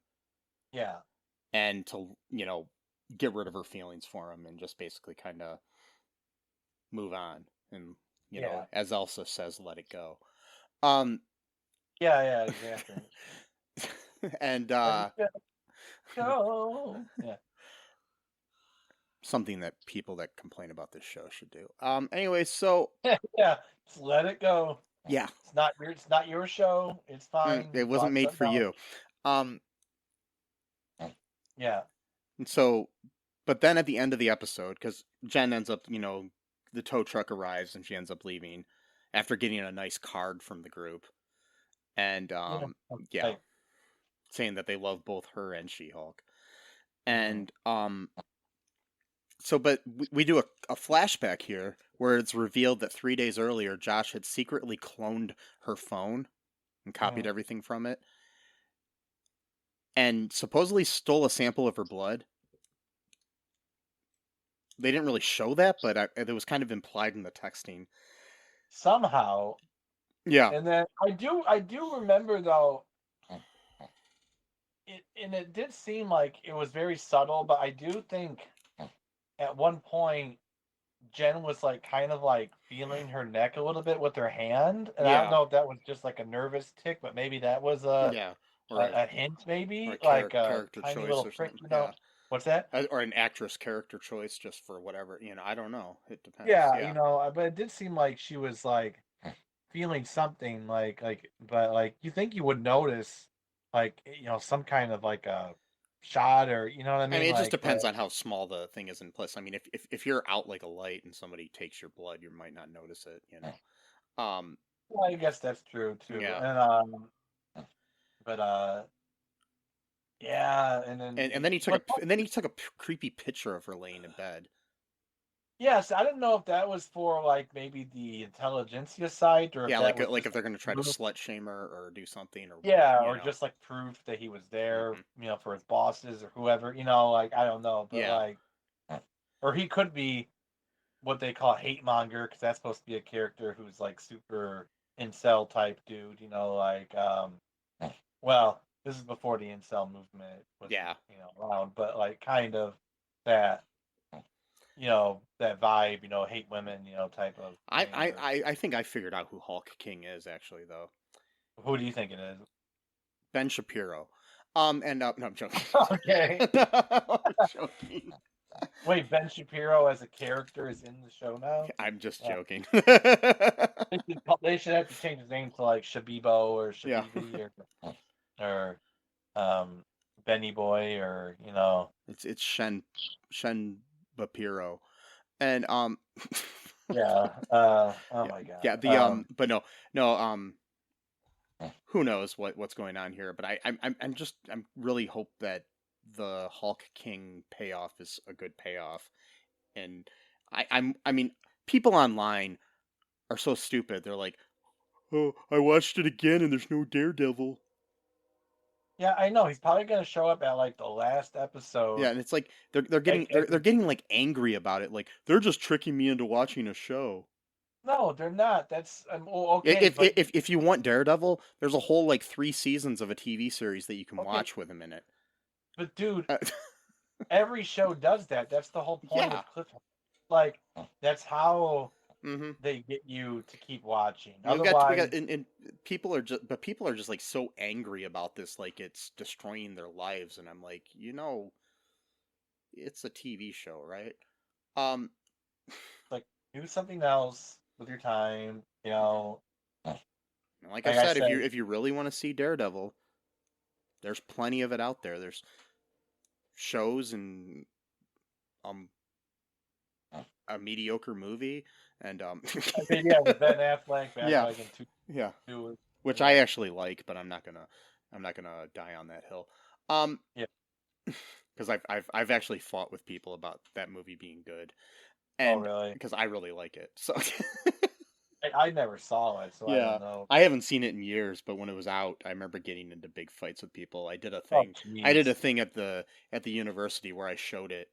Yeah. And to, get rid of her feelings for him and just basically kind of move on. And, as Elsa says, let it go. Yeah, exactly. And, go. Yeah. Something that people that complain about this show should do. Anyway, so yeah, just let it go. Yeah. It's not your show. It's fine. It wasn't made for you. Yeah. And so, but then at the end of the episode, because Jen ends up, the tow truck arrives and she ends up leaving after getting a nice card from the group. And, saying that they love both her and She-Hulk. And, so, but we do a flashback here where it's revealed that 3 days earlier, Josh had secretly cloned her phone and copied everything from it. And supposedly stole a sample of her blood. They didn't really show that, but it was kind of implied in the texting. Somehow. Yeah. And then I do remember though. It did seem like it was very subtle, but I do think at one point Jen was like kind of like feeling her neck a little bit with her hand, and I Yeah. don't know if that was just like a nervous tick, but maybe that was Yeah, or a hint, or maybe a like a character tiny choice little or prick, something. you know? Yeah, What's that? or an actress character choice just for whatever. I don't know. It depends. Yeah, Yeah, but it did seem like she was like feeling something but like you think you would notice like some kind of like a shot or you know what I I mean mean, it just like depends but on how small the thing is in place. I mean, if you're out like a light and somebody takes your blood, you might not notice it. Um, well, I guess that's true too. yeah, And but yeah, and then and then but he took a creepy picture of her laying in bed. yes, I don't know if that was for like maybe the intelligentsia site or if Yeah, that was like just if they're gonna try to proof. slut shame her or do something or what, Yeah, or just like proof that he was there, Hmm. for his bosses or whoever, like I don't know, but Yeah, like or he could be what they call hate monger because that's supposed to be a character who's like super incel type dude, like well, this is before the incel movement was yeah. around, but like kind of that that vibe, hate women, type of thing. Or I think I figured out who Hulk King is actually though. who do you think it is? Ben Shapiro. And no, I'm joking. Okay. I'm joking. Wait, Ben Shapiro as a character is in the show now? I'm just Yeah. joking. They should have to change his name to like Shabibo or Yeah. Shabibi or um Benny Boy or It's Shen Bapiro. And yeah. Oh yeah, my god. yeah, the but no who knows what's going on here, but I'm really hope that the Hulk King payoff is a good payoff. And I mean people online are so stupid. They're like, "Oh, I watched it again and there's no Daredevil." Yeah, I know. He's probably gonna show up at like the last Yeah, episode. and it's like they're getting they're getting like angry about it. Like they're just tricking me into watching a show. No, they're not. That's okay, but If you want Daredevil, there's a whole like 3 seasons of a TV series that you can okay, watch with him in it. but dude, Uh, every show does that. That's the whole point yeah. of cliffhanger. Like that's how Mm-hmm. they get you to keep watching. We Otherwise, got and people are just like so angry about this, like it's destroying their lives, and I'm like, it's a TV show, right? Um, like do something else with your time. like I Like I said, said, if you really want to see Daredevil, there's plenty of it out there. There's shows and um a mediocre movie and I mean, yeah, with Ben Affleck back yeah, like in yeah, two, which I actually like, but I'm not gonna die on that hill. yeah. Because I've actually fought with people about that movie being good, Oh, and really? because I really like it. So I never saw it, so I yeah, don't know. I haven't seen it in years, but when it was out, I remember getting into big fights with people. Oh, I did a jeez. thing at the university where I showed it.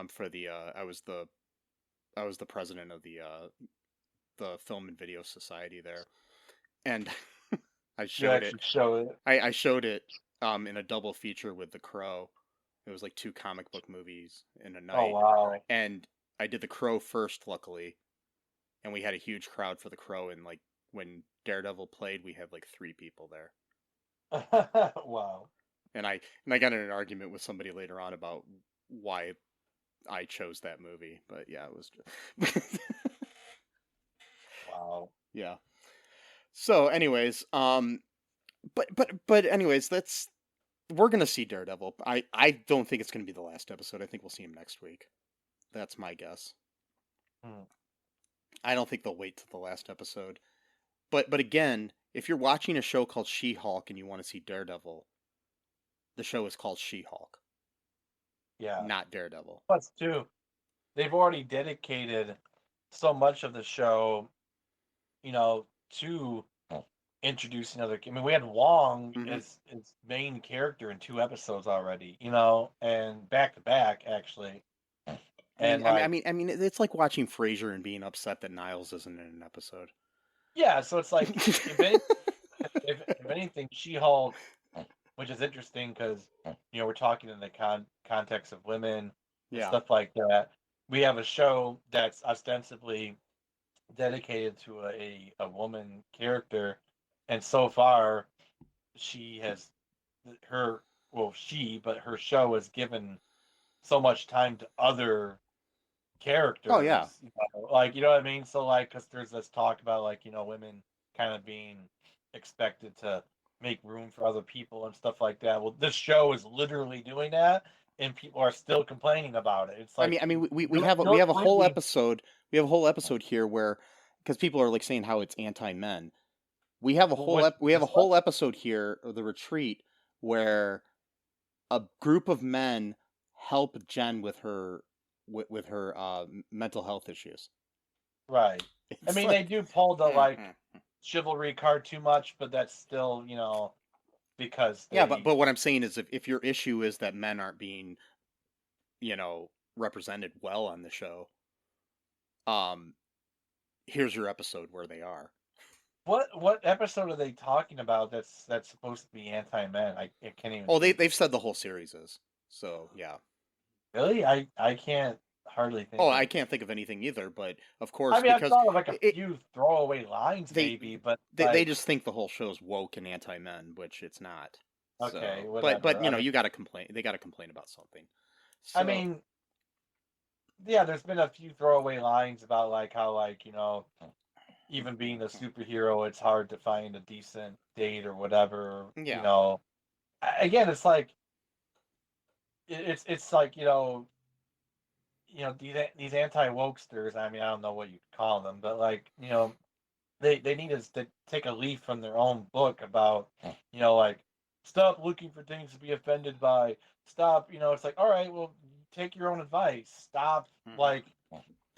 For the I was the president of the Film and Video Society there, and I You showed it. actually show it. I showed it in a double feature with The Crow. It was like 2 comic book movies in a Oh, night, wow. and I did The Crow first, luckily, and we had a huge crowd for The Crow. And like when Daredevil played, we had like 3 people there, Wow. and I got in an argument with somebody later on about why I chose that movie. But yeah, it was just Wow. yeah. So, anyways, but anyways, we're gonna see Daredevil. I don't think it's gonna be the last episode. I think we'll see him next week. That's my guess. Hmm. I don't think they'll wait till the last episode. But again, if you're watching a show called She-Hulk and you want to see Daredevil, the show is called She-Hulk, Yeah. not Daredevil. Plus, too, they've already dedicated so much of the show, to introducing other. I mean, we had Wong Mhm. as main character in 2 episodes already, and back to back actually. And I like, mean, it's like watching Frasier and being upset that Niles isn't in an episode. yeah, so it's like if anything, She-Hulk, which is interesting because we're talking in the context of women and Yeah. stuff like that. we have a show that's ostensibly dedicated to a woman character, and so far she has her well she but her show has given so much time to other Oh yeah. characters, like you know what I mean. So like, because there's this talk about like women kind of being expected to make room for other people and stuff like that. Well, this show is literally doing that, and people are still complaining about it. It's like I mean, we you have know, we have a whole clearly, episode. We have a whole episode here where, because people are like saying how it's anti men. We have a whole which we have a this one, whole episode here of the retreat where a group of men help Jen with her mental health issues. right? I It's mean, they like, do pull the like chivalry card too much, but that's still because yeah, they but what I'm saying is if your issue is that men aren't being represented well on the show, um, here's your episode where they are. what episode are they talking about that's supposed to be anti-men? I can't even Oh, think. they've said the whole series is. So yeah. Really? I can't hardly Oh, think I of. can't think of anything either, but of I course mean, I because thought of like a it few throwaway lines they maybe, but they like just think the whole show's woke and anti-men, which it's not. okay, So, but whatever. I mean, you got to complain. They got to complain about something. I So, mean, yeah, there's been a few throwaway lines about like how like even being a superhero, it's hard to find a decent date or whatever. yeah. Again, it's like it's like these anti-wokesters. I mean, I don't know what you call them, but like they need us to take a leaf from their own book about like stop looking for things to be offended by. Stop. It's like, all right, well, take your own advice. Stop Mhm.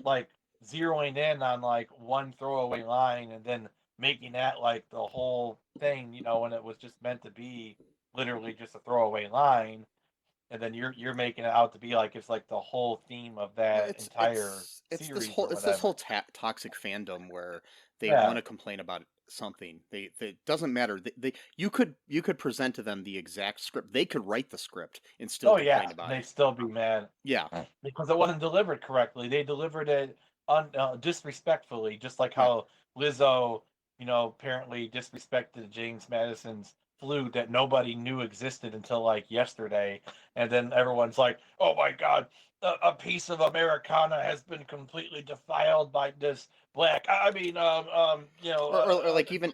like zeroing in on like one throwaway line and then making that like the whole thing. When it was just meant to be literally just a throwaway line, and then you're making it out to be like it's like the whole theme of Well, that entire series or it's this whatever. whole toxic fandom where they Yeah. want to complain about something. They it doesn't matter. You could present to them the exact script. They could write the script and still Oh yeah, complain about they it. still be mad Yeah. because it wasn't delivered correctly. They delivered it disrespectfully, just like Yeah. how Lizzo, apparently disrespected James Madison's flute that nobody knew existed until like yesterday, and then everyone's like, "Oh my God, a piece of Americana has been completely defiled by this black." I mean, Or like even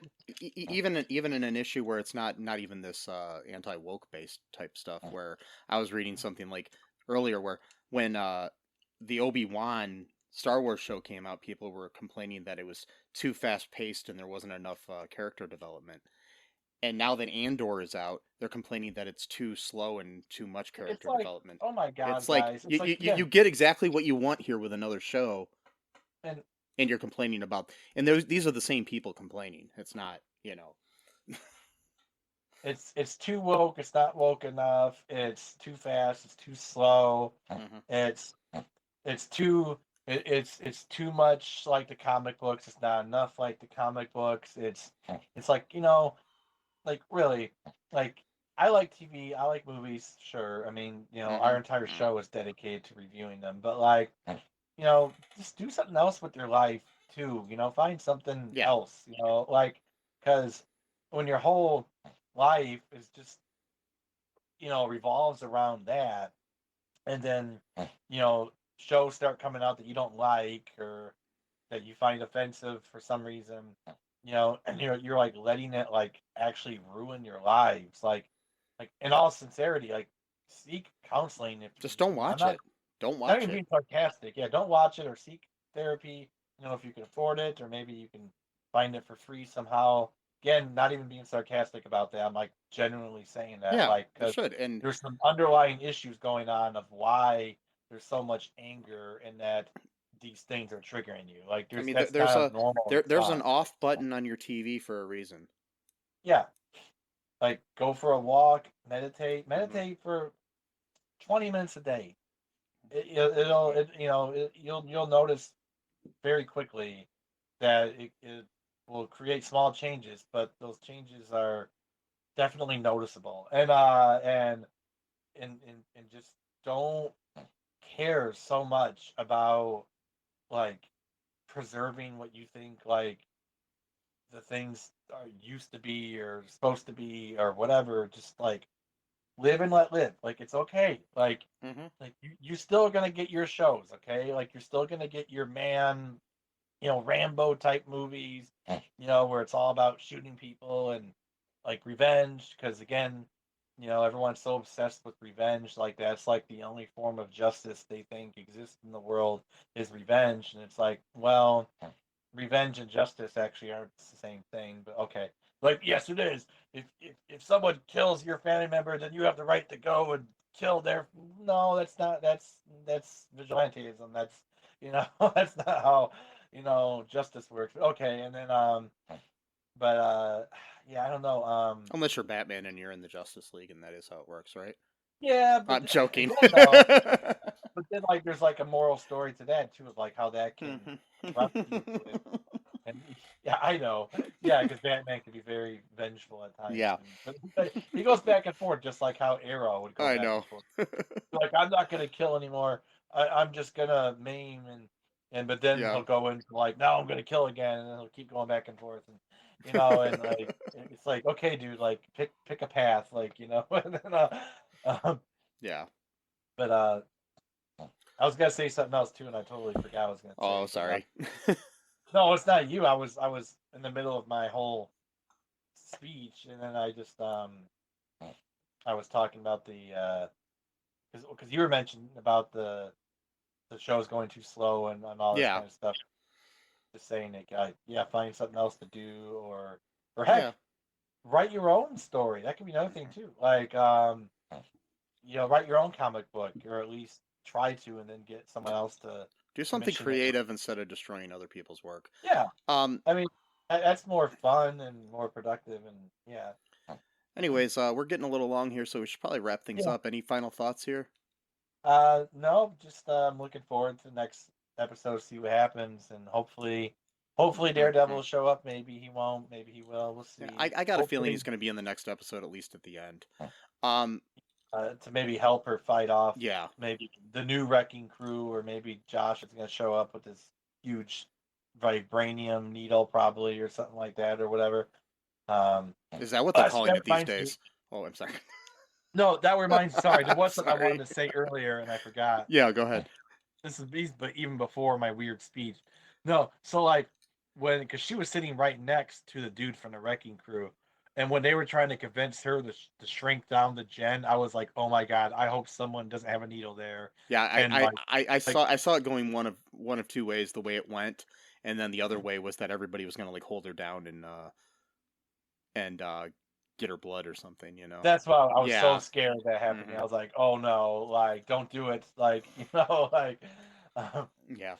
in an issue where it's not even this anti woke based type stuff, where I was reading something like earlier where when the Obi-Wan Star Wars show came out, people were complaining that it was too fast paced and there wasn't enough character development. And now that Andor is out, they're complaining that it's too slow and too much it's character like, development. oh my It's God, like guys, it's like you again, get exactly what you want here with another show, and and you're complaining about, and these are the same people complaining. It's not, it's too woke. It's not woke enough. It's too fast. It's too slow. Mhm. It's it's too it's too much like the comic books. It's not enough like the comic books. It's like like really like I like TV. I like movies. Sure. I mean our Mhm. entire show is dedicated to reviewing them. But like just do something else with your life too. Find something Yeah. else. Like because when your whole life is just revolves around that, and then shows start coming out that you don't like or that you find offensive for some reason, and you're like letting it like actually ruin your lives, like in all sincerity, like seek counseling if Just don't I'm watch not it. Don't not watch even it. being sarcastic. Yeah, don't watch it or seek therapy. If you can afford it, or maybe you can find it for free somehow. Again, not even being sarcastic about that. I'm like genuinely saying that, Yeah, like, you because should. And there's some underlying issues going on of why there's so much anger and that these things are triggering you. Like, I mean, that's not normal there's an response. off button on your TV for a reason. Yeah, like go for a walk, meditate, Hmm. meditate for 20 minutes a day. You'll notice very quickly that it will create small changes, but those changes are definitely noticeable. And just don't cares so much about like preserving what you think like the things are used to be or supposed to be or whatever. Just like live and let live. Like it's okay. Mm-hmm. Like you're still gonna get your shows, okay? Like you're still gonna get your man, Rambo type movies, where it's all about shooting people and like revenge. Because again, everyone's so obsessed with revenge. Like that's like the only form of justice they think exists in the world is revenge. And it's like, well, revenge and justice actually aren't the same thing. But okay, like yes, it is. If someone kills your family member, then you have the right to go and kill their. No, that's not. That's vigilantism. That's that's not how justice works. Okay, and then but yeah, I don't know. Unless you're Batman and you're in the Justice League, and that is how it works, right? Yeah, but I'm joking. again, though, but then like there's like a moral story to that too of like how that can corrupt you. And yeah, I know. Yeah, because Batman can be very vengeful at times. Yeah. But he goes back and forth, just like how Arrow would go I back know. and forth. Like, I'm not gonna kill anymore. I'm just gonna maim but then Yeah. he'll go into like, now I'm gonna kill again, and he'll keep going back and forth, and and like it's like, okay, dude, like pick a path, like and then Yeah. but I was gonna say something else too, and I totally forgot I was gonna say. Oh, sorry. No, it's not you. I was in the middle of my whole speech, and then I just I was talking about the because you were mentioning about the show's going too slow and all this Yeah. kind of stuff. Just saying like yeah, find something else to do or heck, Yeah. write your own story. That could be another thing too. Like write your own comic book, or at least try to, and then get someone else to Do something commission it. creative instead of destroying other people's work. Yeah. I mean, that's more fun and more productive, and yeah. Anyways, we're getting a little long here, so we should probably wrap things Yeah. up. Any final thoughts here? No, just I'm looking forward to the next episode, see what happens, and hopefully Daredevil will show up. Maybe he won't. Maybe he will. We'll see. Yeah, I got a feeling he's going to be in the next episode, at least at the end. To maybe help her fight off. Yeah. Maybe the new Wrecking Crew, or maybe Josh is going to show up with this huge vibranium needle, probably, or something like that, or whatever. Is that what they're calling it these days? Oh, I'm sorry. No, that reminds. Sorry, there was something I wanted to say earlier, and I forgot. Yeah, go ahead. This is but even before my weird speech. No, so like because she was sitting right next to the dude from the Wrecking Crew, and when they were trying to convince her to shrink down the Jen, I was like, oh my god, I hope someone doesn't have a needle there. Yeah, And, I saw it going one of two ways. The way it went, and then the other way was that everybody was going to like hold her down and get her blood or something. That's why I was Yeah. so scared that happened. Mhm. I was like, oh no, like don't do it, like like. Yeah.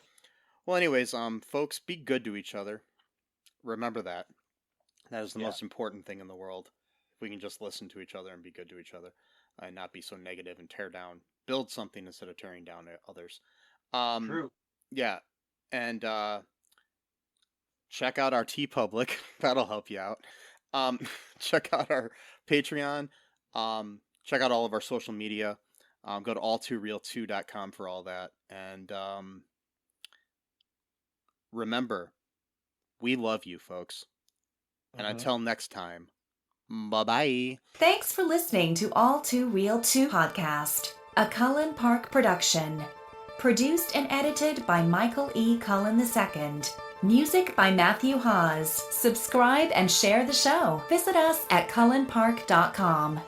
Well, anyways, folks, be good to each other. Remember that. That is the Yeah. most important thing in the world. If we can just listen to each other and be good to each other, and not be so negative and tear down, build something instead of tearing down others. True. Yeah, and check out our TeePublic. That'll help you out. Check out our Patreon. Check out all of our social media. Go to all2real2.com for all that. And remember, we love you, folks. And until next time, bye-bye. Thanks for listening to All Too Real 2 podcast, a Cullen Park production. Produced and edited by Michael E. Cullen II. Music by Matthew Hawes. Subscribe and share the show. Visit us at cullenpark.com.